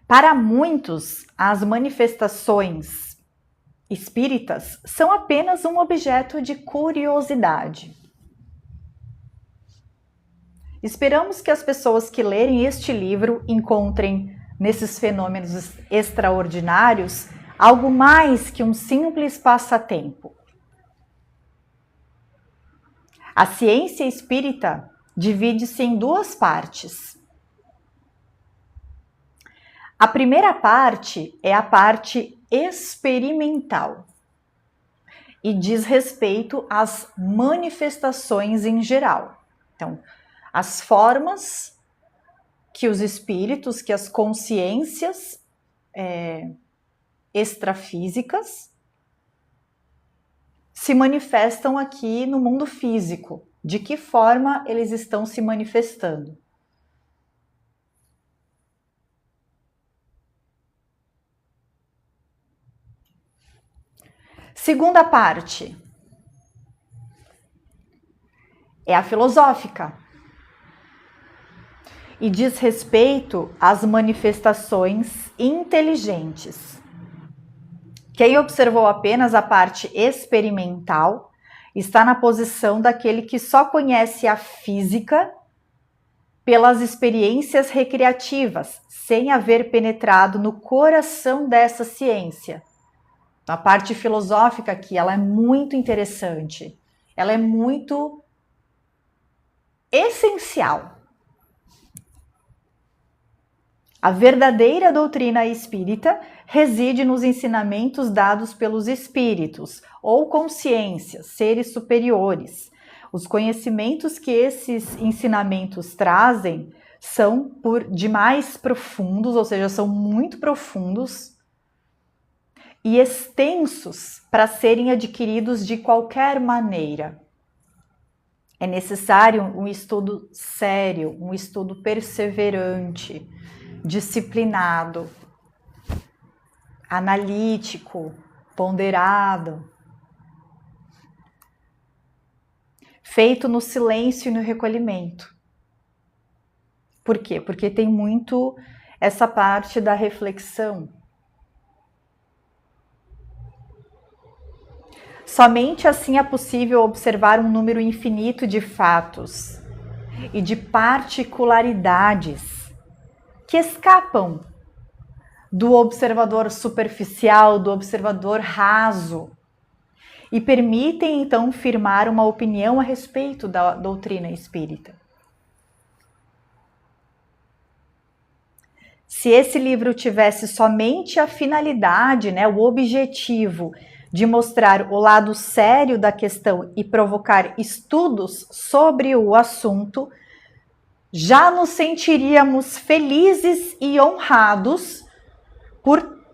Para muitos, as manifestações espíritas são apenas um objeto de curiosidade. Esperamos que as pessoas que lerem este livro encontrem nesses fenômenos extraordinários algo mais que um simples passatempo. A ciência espírita divide-se em duas partes. A primeira parte é a parte experimental e diz respeito às manifestações em geral. Então, as formas que os espíritos, que as consciências extrafísicas se manifestam aqui no mundo físico. De que forma eles estão se manifestando? Segunda parte é a filosófica e diz respeito às manifestações inteligentes. Quem observou apenas a parte experimental está na posição daquele que só conhece a física pelas experiências recreativas, sem haver penetrado no coração dessa ciência. A parte filosófica aqui, ela é muito interessante, ela é muito essencial. A verdadeira doutrina espírita reside nos ensinamentos dados pelos espíritos ou consciências, seres superiores. Os conhecimentos que esses ensinamentos trazem são por demais profundos, ou seja, são muito profundos e extensos para serem adquiridos de qualquer maneira. É necessário um estudo sério, um estudo perseverante, disciplinado, analítico, ponderado, feito no silêncio e no recolhimento. Por quê? Porque tem muito essa parte da reflexão. Somente assim é possível observar um número infinito de fatos e de particularidades que escapam do observador superficial, do observador raso, e permitem então firmar uma opinião a respeito da doutrina espírita. Se esse livro tivesse somente a finalidade, né, o objetivo de mostrar o lado sério da questão e provocar estudos sobre o assunto, já nos sentiríamos felizes e honrados por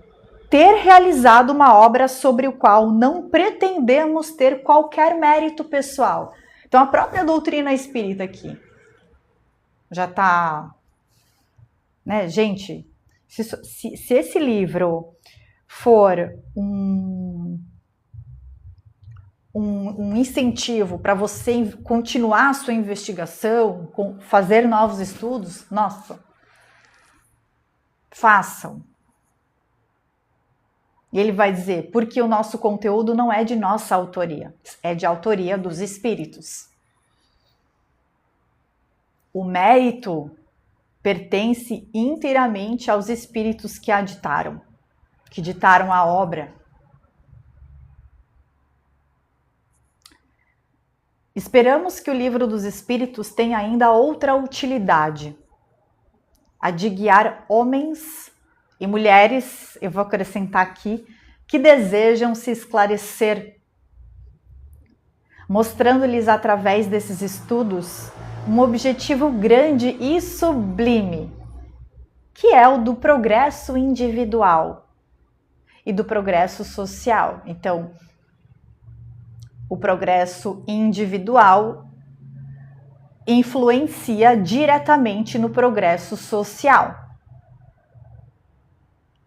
ter realizado uma obra sobre o qual não pretendemos ter qualquer mérito pessoal. Então, a própria doutrina espírita aqui já está... Né, gente, se esse livro for um incentivo para você continuar a sua investigação, fazer novos estudos, nossa, façam. E ele vai dizer, porque o nosso conteúdo não é de nossa autoria, é de autoria dos espíritos. O mérito pertence inteiramente aos espíritos que a ditaram, que ditaram a obra. Esperamos que o Livro dos Espíritos tenha ainda outra utilidade, a de guiar homens e mulheres, eu vou acrescentar aqui, que desejam se esclarecer, mostrando-lhes através desses estudos um objetivo grande e sublime, que é o do progresso individual e do progresso social. Então, o progresso individual influencia diretamente no progresso social.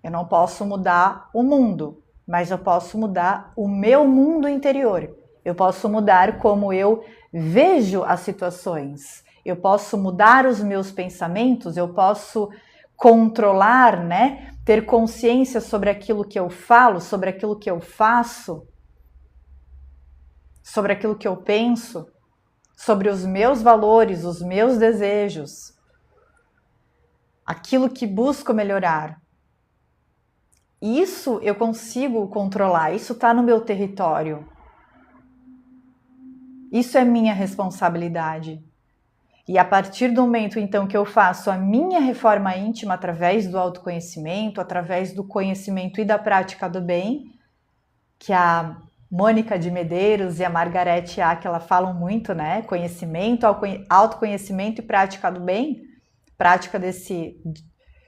Eu não posso mudar o mundo, mas eu posso mudar o meu mundo interior. Eu posso mudar como eu vejo as situações. Eu posso mudar os meus pensamentos, eu posso controlar, né? Ter consciência sobre aquilo que eu falo, sobre aquilo que eu faço, sobre aquilo que eu penso, sobre os meus valores, os meus desejos, aquilo que busco melhorar. Isso eu consigo controlar, isso está no meu território. Isso é minha responsabilidade. E a partir do momento, então, que eu faço a minha reforma íntima através do autoconhecimento, através do conhecimento e da prática do bem, que a Mônica de Medeiros e a Margarete Áquila falam muito, né? Conhecimento, autoconhecimento e prática do bem. Prática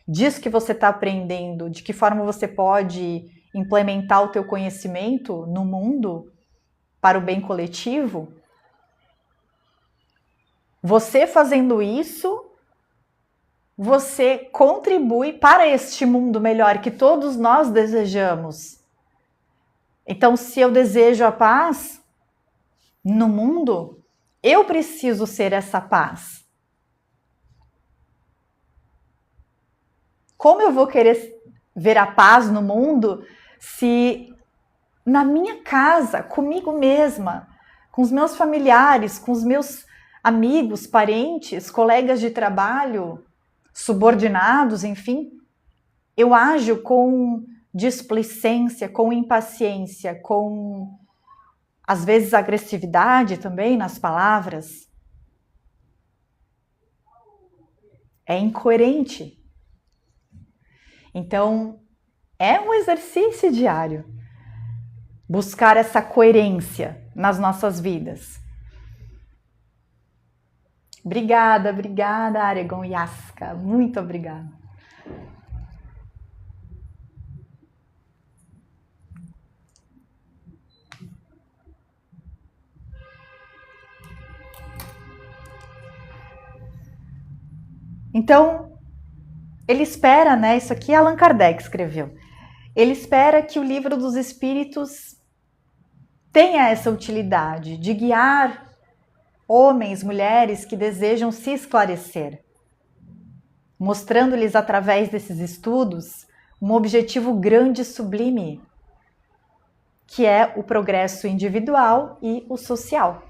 disso que você está aprendendo, de que forma você pode implementar o teu conhecimento no mundo para o bem coletivo. Você fazendo isso, você contribui para este mundo melhor que todos nós desejamos. Então, se eu desejo a paz no mundo, eu preciso ser essa paz. Como eu vou querer ver a paz no mundo se na minha casa, comigo mesma, com os meus familiares, com os meus amigos, parentes, colegas de trabalho, subordinados, enfim, eu ajo com displicência, com impaciência, com, às vezes, agressividade também nas palavras. É incoerente. Então, é um exercício diário buscar essa coerência nas nossas vidas. Obrigada, Aregon Yaska. Muito obrigada. Então, ele espera, né? Isso aqui Allan Kardec escreveu. Ele espera que o Livro dos Espíritos tenha essa utilidade de guiar homens, mulheres que desejam se esclarecer, mostrando-lhes através desses estudos um objetivo grande e sublime, que é o progresso individual e o social.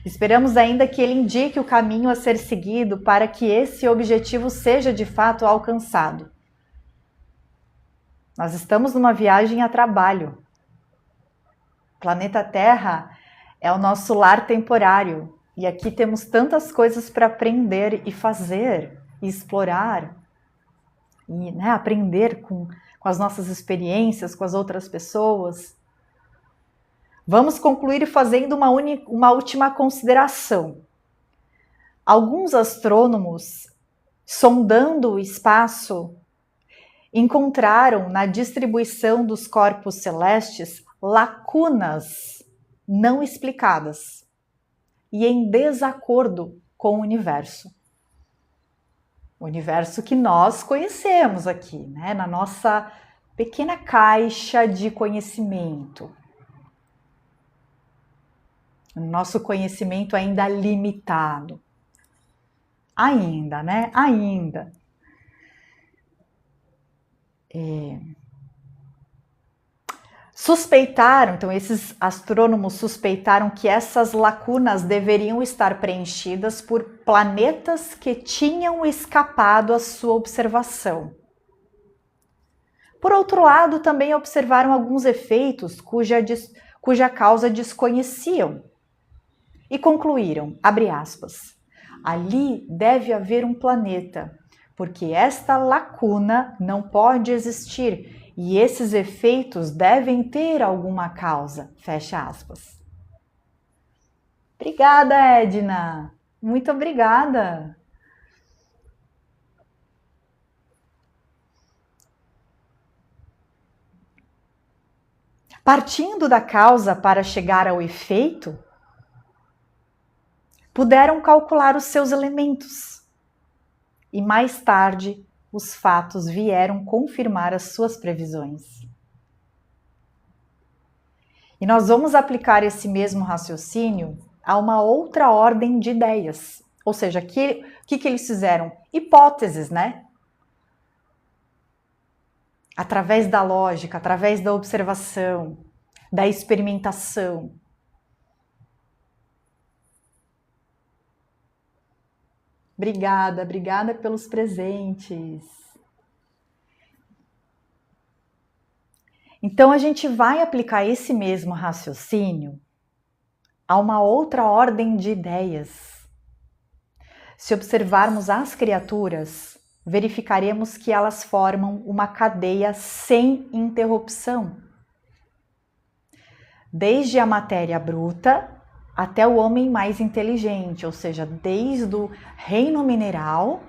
Esperamos ainda que ele indique o caminho a ser seguido para que esse objetivo seja de fato alcançado. Nós estamos numa viagem a trabalho. O planeta Terra é o nosso lar temporário e aqui temos tantas coisas para aprender e fazer, e explorar, e aprender com as nossas experiências, com as outras pessoas. Vamos concluir fazendo uma última consideração. Alguns astrônomos, sondando o espaço, encontraram na distribuição dos corpos celestes lacunas não explicadas e em desacordo com o universo. O universo que nós conhecemos aqui, né? Na nossa pequena caixa de conhecimento. Nosso conhecimento ainda limitado. Ainda, né? Ainda. Suspeitaram, então esses astrônomos suspeitaram que essas lacunas deveriam estar preenchidas por planetas que tinham escapado à sua observação. Por outro lado, também observaram alguns efeitos cuja causa desconheciam e concluíram, abre aspas, ali deve haver um planeta, porque esta lacuna não pode existir e esses efeitos devem ter alguma causa, fecha aspas. Obrigada, Edna, muito obrigada. Partindo da causa para chegar ao efeito, puderam calcular os seus elementos. E mais tarde, os fatos vieram confirmar as suas previsões. E nós vamos aplicar esse mesmo raciocínio a uma outra ordem de ideias. Ou seja, o que eles fizeram? Hipóteses, né? Através da lógica, através da observação, da experimentação. Obrigada pelos presentes. Então a gente vai aplicar esse mesmo raciocínio a uma outra ordem de ideias. Se observarmos as criaturas, verificaremos que elas formam uma cadeia sem interrupção. Desde a matéria bruta até o homem mais inteligente, ou seja, desde o reino mineral,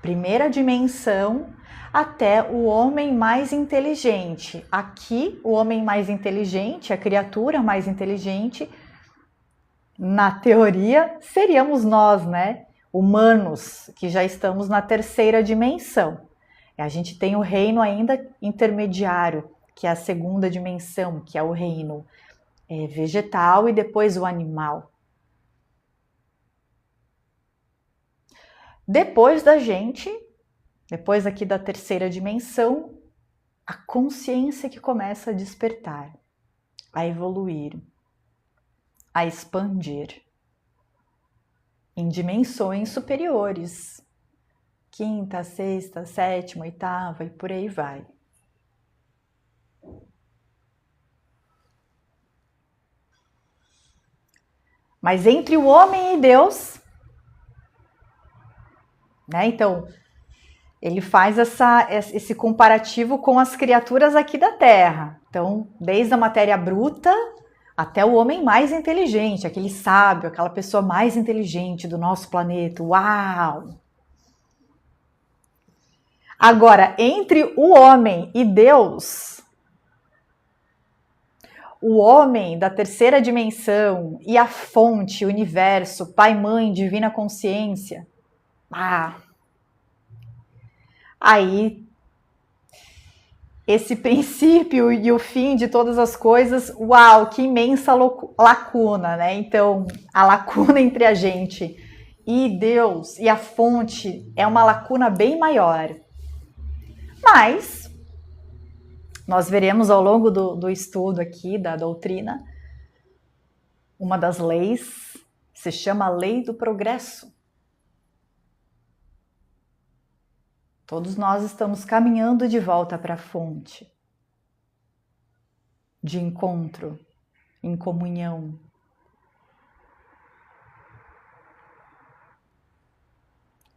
primeira dimensão, até o homem mais inteligente. Aqui, o homem mais inteligente, a criatura mais inteligente, na teoria, seríamos nós, né? Humanos, que já estamos na terceira dimensão. A gente tem o reino ainda intermediário, que é a segunda dimensão, que é o reino vegetal e depois o animal. Depois da gente, depois aqui da terceira dimensão, a consciência que começa a despertar, a evoluir, a expandir em dimensões superiores, quinta, sexta, sétima, oitava e por aí vai. Mas entre o homem e Deus, né? Então, ele faz esse comparativo com as criaturas aqui da Terra. Então, desde a matéria bruta até o homem mais inteligente, aquele sábio, aquela pessoa mais inteligente do nosso planeta. Uau! Agora, entre o homem e Deus, o homem da terceira dimensão e a fonte, o universo, pai, mãe, divina consciência, aí esse princípio e o fim de todas as coisas, uau, que imensa lacuna, né? Então, a lacuna entre a gente e Deus e a fonte é uma lacuna bem maior. Mas Nós veremos ao longo do estudo aqui da doutrina, uma das leis se chama a lei do progresso. Todos nós estamos caminhando de volta para a fonte, de encontro, em comunhão.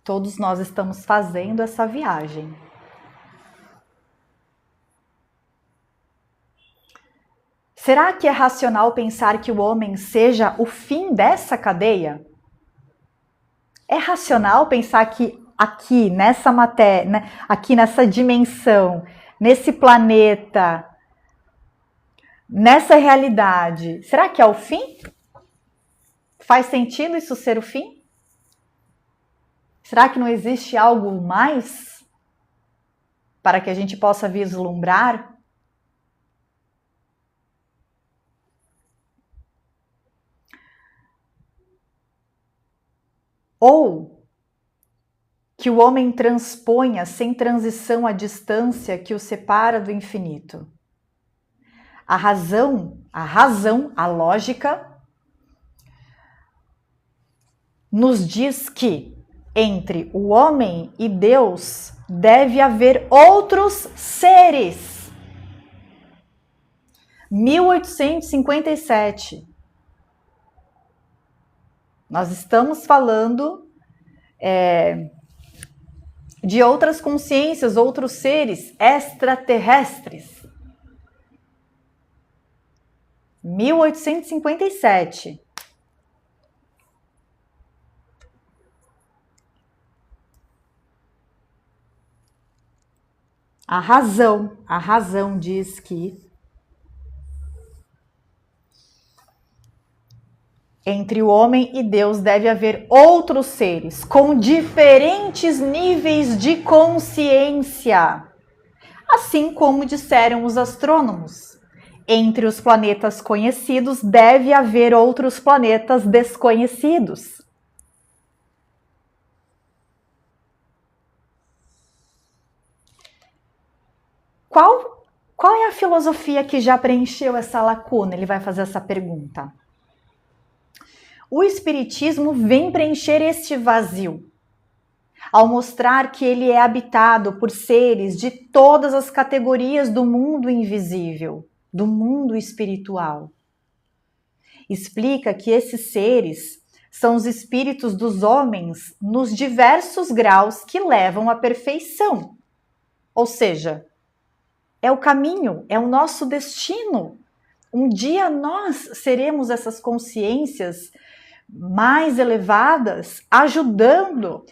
Todos nós estamos fazendo essa viagem. Será que é racional pensar que o homem seja o fim dessa cadeia? É racional pensar que aqui, nessa matéria, né, aqui nessa dimensão, nesse planeta, nessa realidade, será que é o fim? Faz sentido isso ser o fim? Será que não existe algo mais para que a gente possa vislumbrar? Ou que o homem transponha sem transição a distância que o separa do infinito? A razão, a lógica, nos diz que entre o homem e Deus deve haver outros seres. 1857. Nós estamos falando de outras consciências, outros seres extraterrestres. 1857. A razão diz que entre o homem e Deus deve haver outros seres com diferentes níveis de consciência. Assim como disseram os astrônomos, entre os planetas conhecidos deve haver outros planetas desconhecidos. Qual é a filosofia que já preencheu essa lacuna? Ele vai fazer essa pergunta. O Espiritismo vem preencher este vazio, ao mostrar que ele é habitado por seres de todas as categorias do mundo invisível, do mundo espiritual. Explica que esses seres são os espíritos dos homens nos diversos graus que levam à perfeição. Ou seja, é o caminho, é o nosso destino. Um dia nós seremos essas consciências mais elevadas, ajudando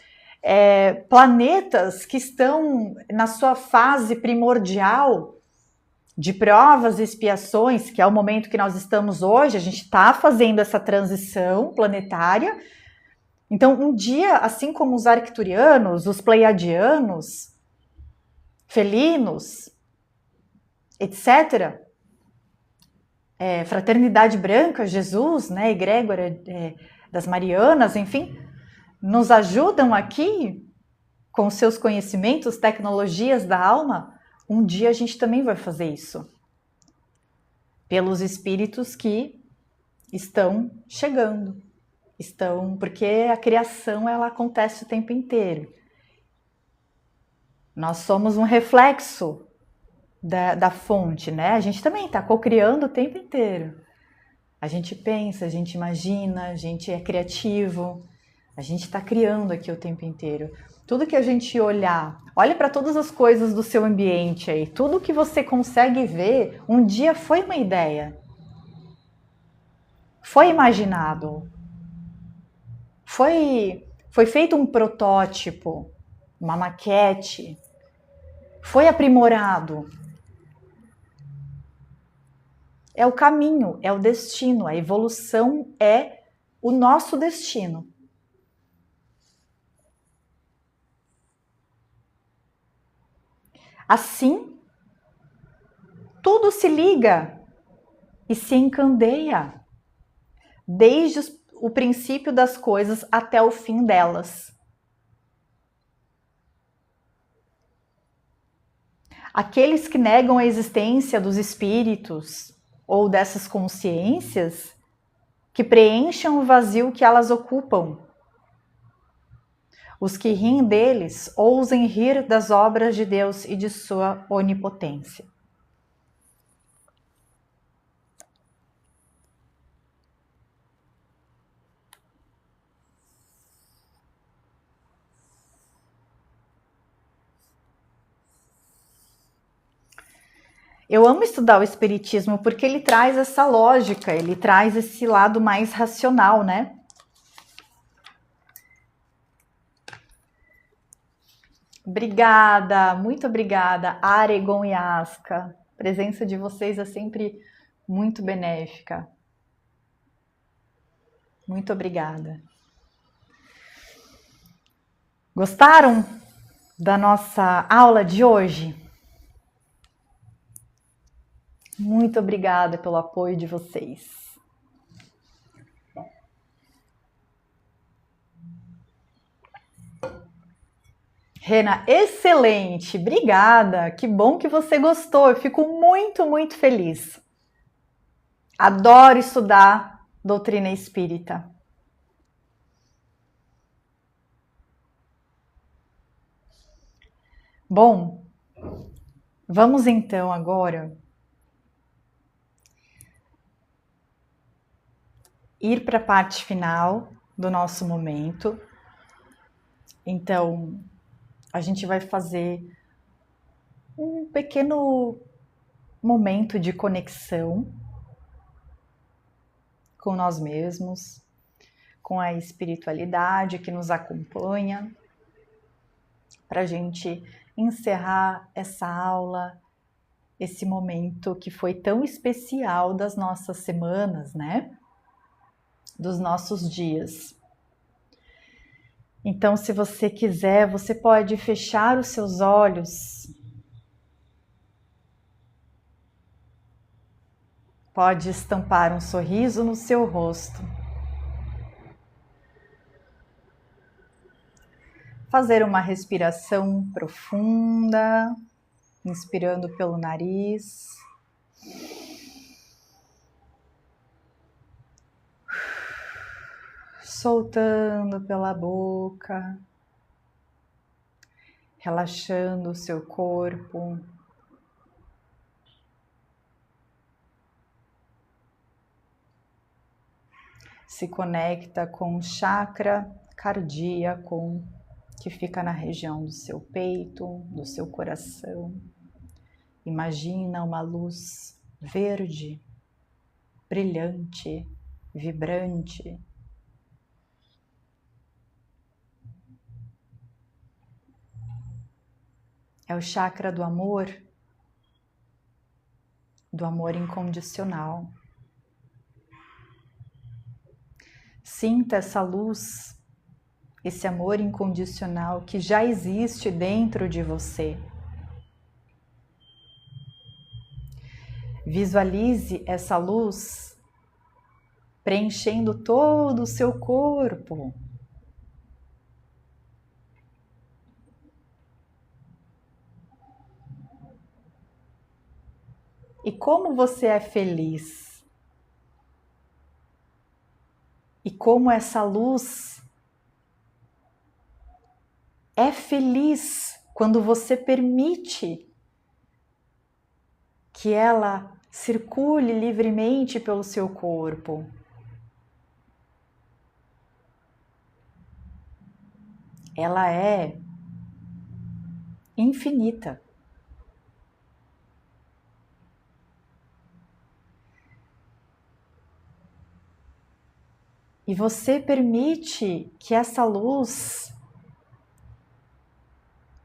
planetas que estão na sua fase primordial de provas e expiações, que é o momento que nós estamos hoje. A gente está fazendo essa transição planetária. Então, um dia, assim como os arcturianos, os pleiadianos, felinos, etc., Fraternidade Branca, Jesus, né, Egrégora das Marianas, enfim, nos ajudam aqui com seus conhecimentos, tecnologias da alma. Um dia a gente também vai fazer isso. Pelos espíritos que estão chegando. Porque a criação ela acontece o tempo inteiro. Nós somos um reflexo da fonte, né? A gente também está cocriando o tempo inteiro. A gente pensa, a gente imagina, a gente é criativo, a gente está criando aqui o tempo inteiro. Tudo que a gente olha para todas as coisas do seu ambiente aí, tudo que você consegue ver, um dia foi uma ideia. Foi imaginado. Foi feito um protótipo, uma maquete. Foi aprimorado. É o caminho, é o destino, a evolução é o nosso destino. Assim, tudo se liga e se encandeia, desde o princípio das coisas até o fim delas. Aqueles que negam a existência dos espíritos ou dessas consciências que preenchem o vazio que elas ocupam. Os que riem deles, ousem rir das obras de Deus e de sua onipotência. Eu amo estudar o Espiritismo porque ele traz essa lógica, ele traz esse lado mais racional, né? Obrigada, muito obrigada, Aregon e Aska. A presença de vocês é sempre muito benéfica. Muito obrigada. Gostaram da nossa aula de hoje? Muito obrigada pelo apoio de vocês. Rena, excelente, obrigada, que bom que você gostou, eu fico muito, muito feliz. Adoro estudar doutrina espírita. Bom, vamos então agora ir para a parte final do nosso momento. Então, a gente vai fazer um pequeno momento de conexão com nós mesmos, com a espiritualidade que nos acompanha, para a gente encerrar essa aula, esse momento que foi tão especial das nossas semanas, né? Dos nossos dias. Então, se você quiser, você pode fechar os seus olhos. Pode estampar um sorriso no seu rosto. Fazer uma respiração profunda, inspirando pelo nariz. Soltando pela boca. Relaxando o seu corpo. Se conecta com o chakra cardíaco, que fica na região do seu peito, do seu coração. Imagina uma luz verde, brilhante, vibrante. É o chakra do amor incondicional. Sinta essa luz, esse amor incondicional que já existe dentro de você. Visualize essa luz preenchendo todo o seu corpo. E como você é feliz? E como essa luz é feliz quando você permite que ela circule livremente pelo seu corpo. Ela é infinita. E você permite que essa luz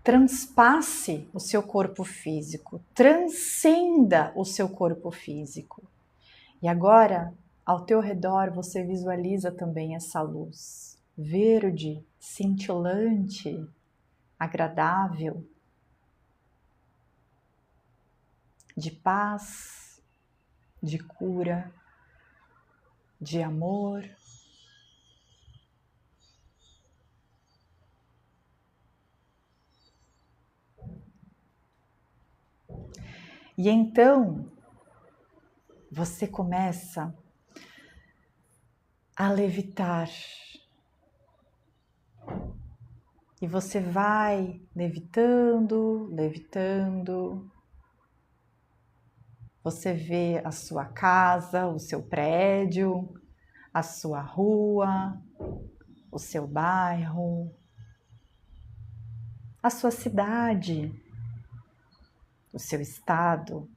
transpasse o seu corpo físico, transcenda o seu corpo físico. E agora, ao teu redor, você visualiza também essa luz verde, cintilante, agradável, de paz, de cura, de amor. E então você começa a levitar. E você vai levitando, levitando. Você vê a sua casa, o seu prédio, a sua rua, o seu bairro, a sua cidade, o seu estado,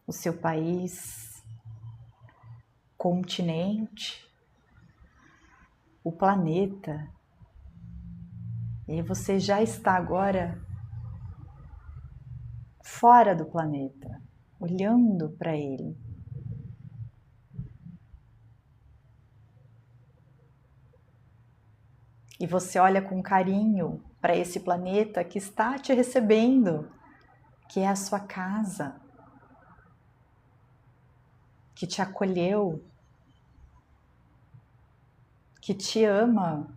o seu país, continente, o planeta. E você já está agora fora do planeta, olhando para ele. E você olha com carinho para esse planeta que está te recebendo, que é a sua casa, que te acolheu, que te ama,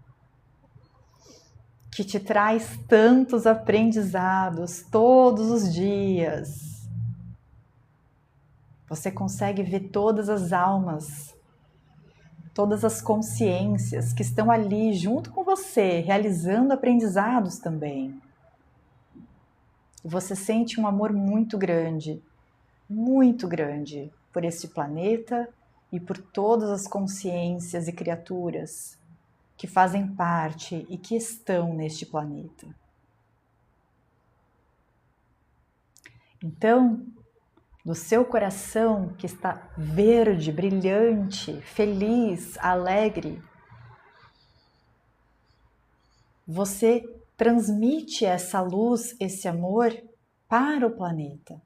que te traz tantos aprendizados todos os dias. Você consegue ver todas as almas, todas as consciências que estão ali junto com você, realizando aprendizados também. Você sente um amor muito grande por esse planeta e por todas as consciências e criaturas que fazem parte e que estão neste planeta. Então, do seu coração que está verde, brilhante, feliz, alegre, você transmite essa luz, esse amor para o planeta.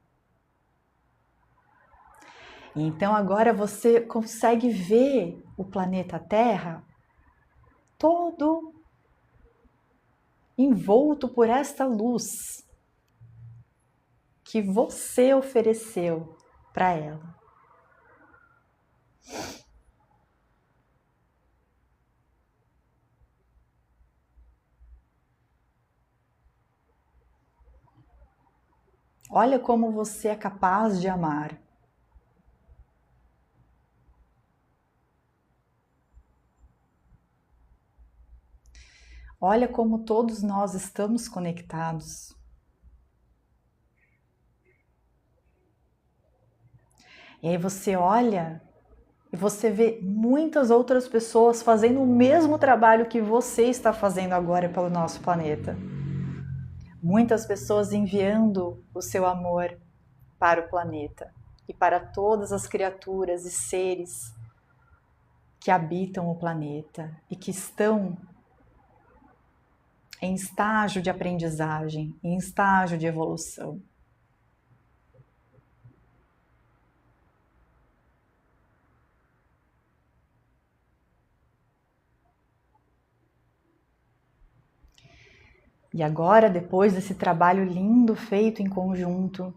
E então agora você consegue ver o planeta Terra todo envolto por esta luz que você ofereceu para ela. Olha como você é capaz de amar. Olha como todos nós estamos conectados. E aí você olha e você vê muitas outras pessoas fazendo o mesmo trabalho que você está fazendo agora pelo nosso planeta. Muitas pessoas enviando o seu amor para o planeta e para todas as criaturas e seres que habitam o planeta e que estão em estágio de aprendizagem, em estágio de evolução. E agora, depois desse trabalho lindo feito em conjunto,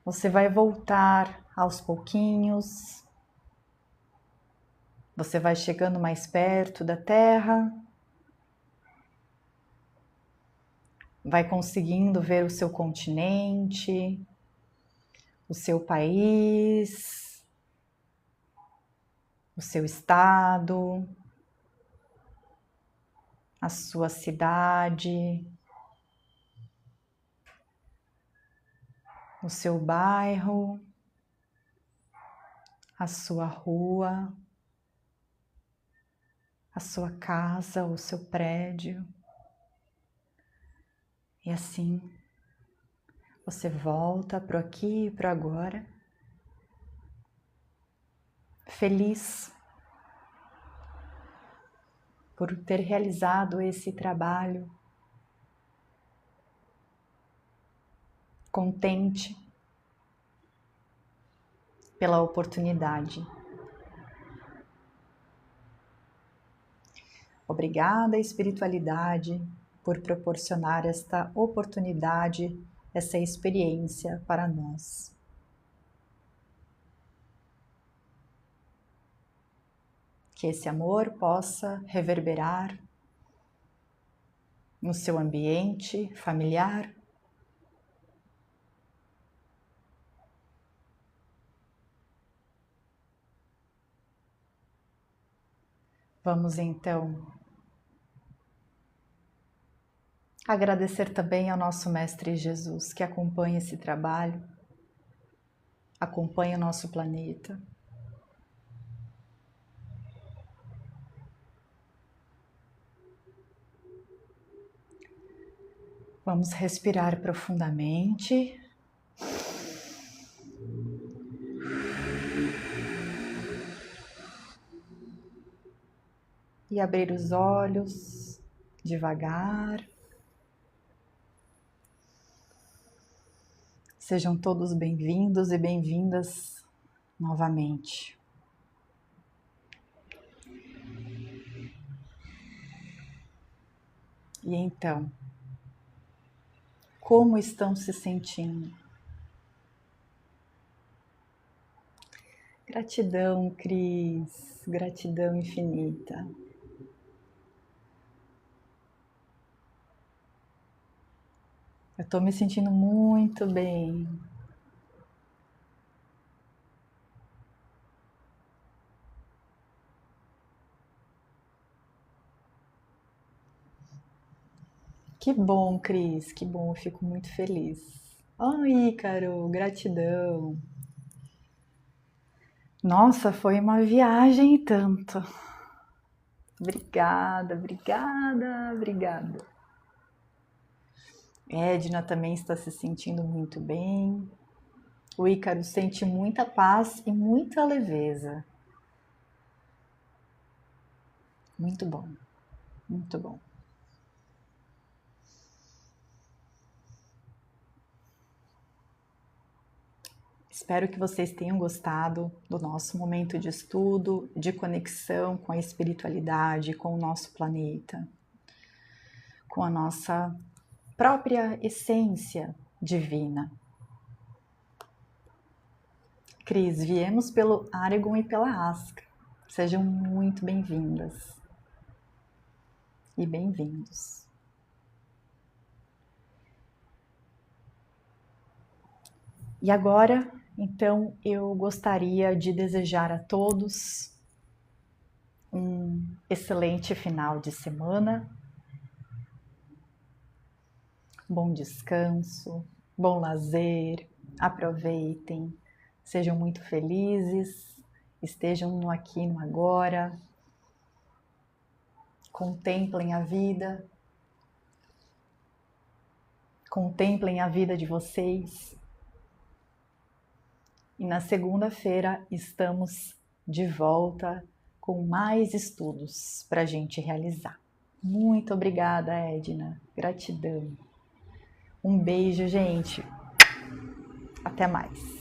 você vai voltar aos pouquinhos, você vai chegando mais perto da Terra, vai conseguindo ver o seu continente, o seu país, o seu estado, a sua cidade, o seu bairro, a sua rua, a sua casa, o seu prédio. E assim, você volta pro aqui e pro agora, feliz por ter realizado esse trabalho, contente pela oportunidade. Obrigada, espiritualidade, por proporcionar esta oportunidade, essa experiência para nós. Que esse amor possa reverberar no seu ambiente familiar, Vamos então agradecer também ao nosso Mestre Jesus, que acompanha esse trabalho, acompanha o nosso planeta. Vamos respirar profundamente. E abrir os olhos devagar. Sejam todos bem-vindos e bem-vindas novamente. E então, como estão se sentindo? Gratidão, Cris, gratidão infinita. Eu estou me sentindo muito bem. Que bom, Cris, que bom, eu fico muito feliz. Ai, Ícaro, gratidão. Nossa, foi uma viagem e tanto. Obrigada, obrigada, obrigada. Edna também está se sentindo muito bem. O Ícaro sente muita paz e muita leveza. Muito bom, muito bom. Espero que vocês tenham gostado do nosso momento de estudo, de conexão com a espiritualidade, com o nosso planeta, com a nossa própria essência divina. Cris, viemos pelo Aragon e pela Asca. Sejam muito bem-vindas e bem-vindos. E agora, então, eu gostaria de desejar a todos um excelente final de semana, bom descanso, bom lazer, aproveitem, sejam muito felizes, estejam no aqui e no agora, contemplem a vida de vocês. E na segunda-feira estamos de volta com mais estudos para a gente realizar. Muito obrigada, Edna. Gratidão. Um beijo, gente. Até mais.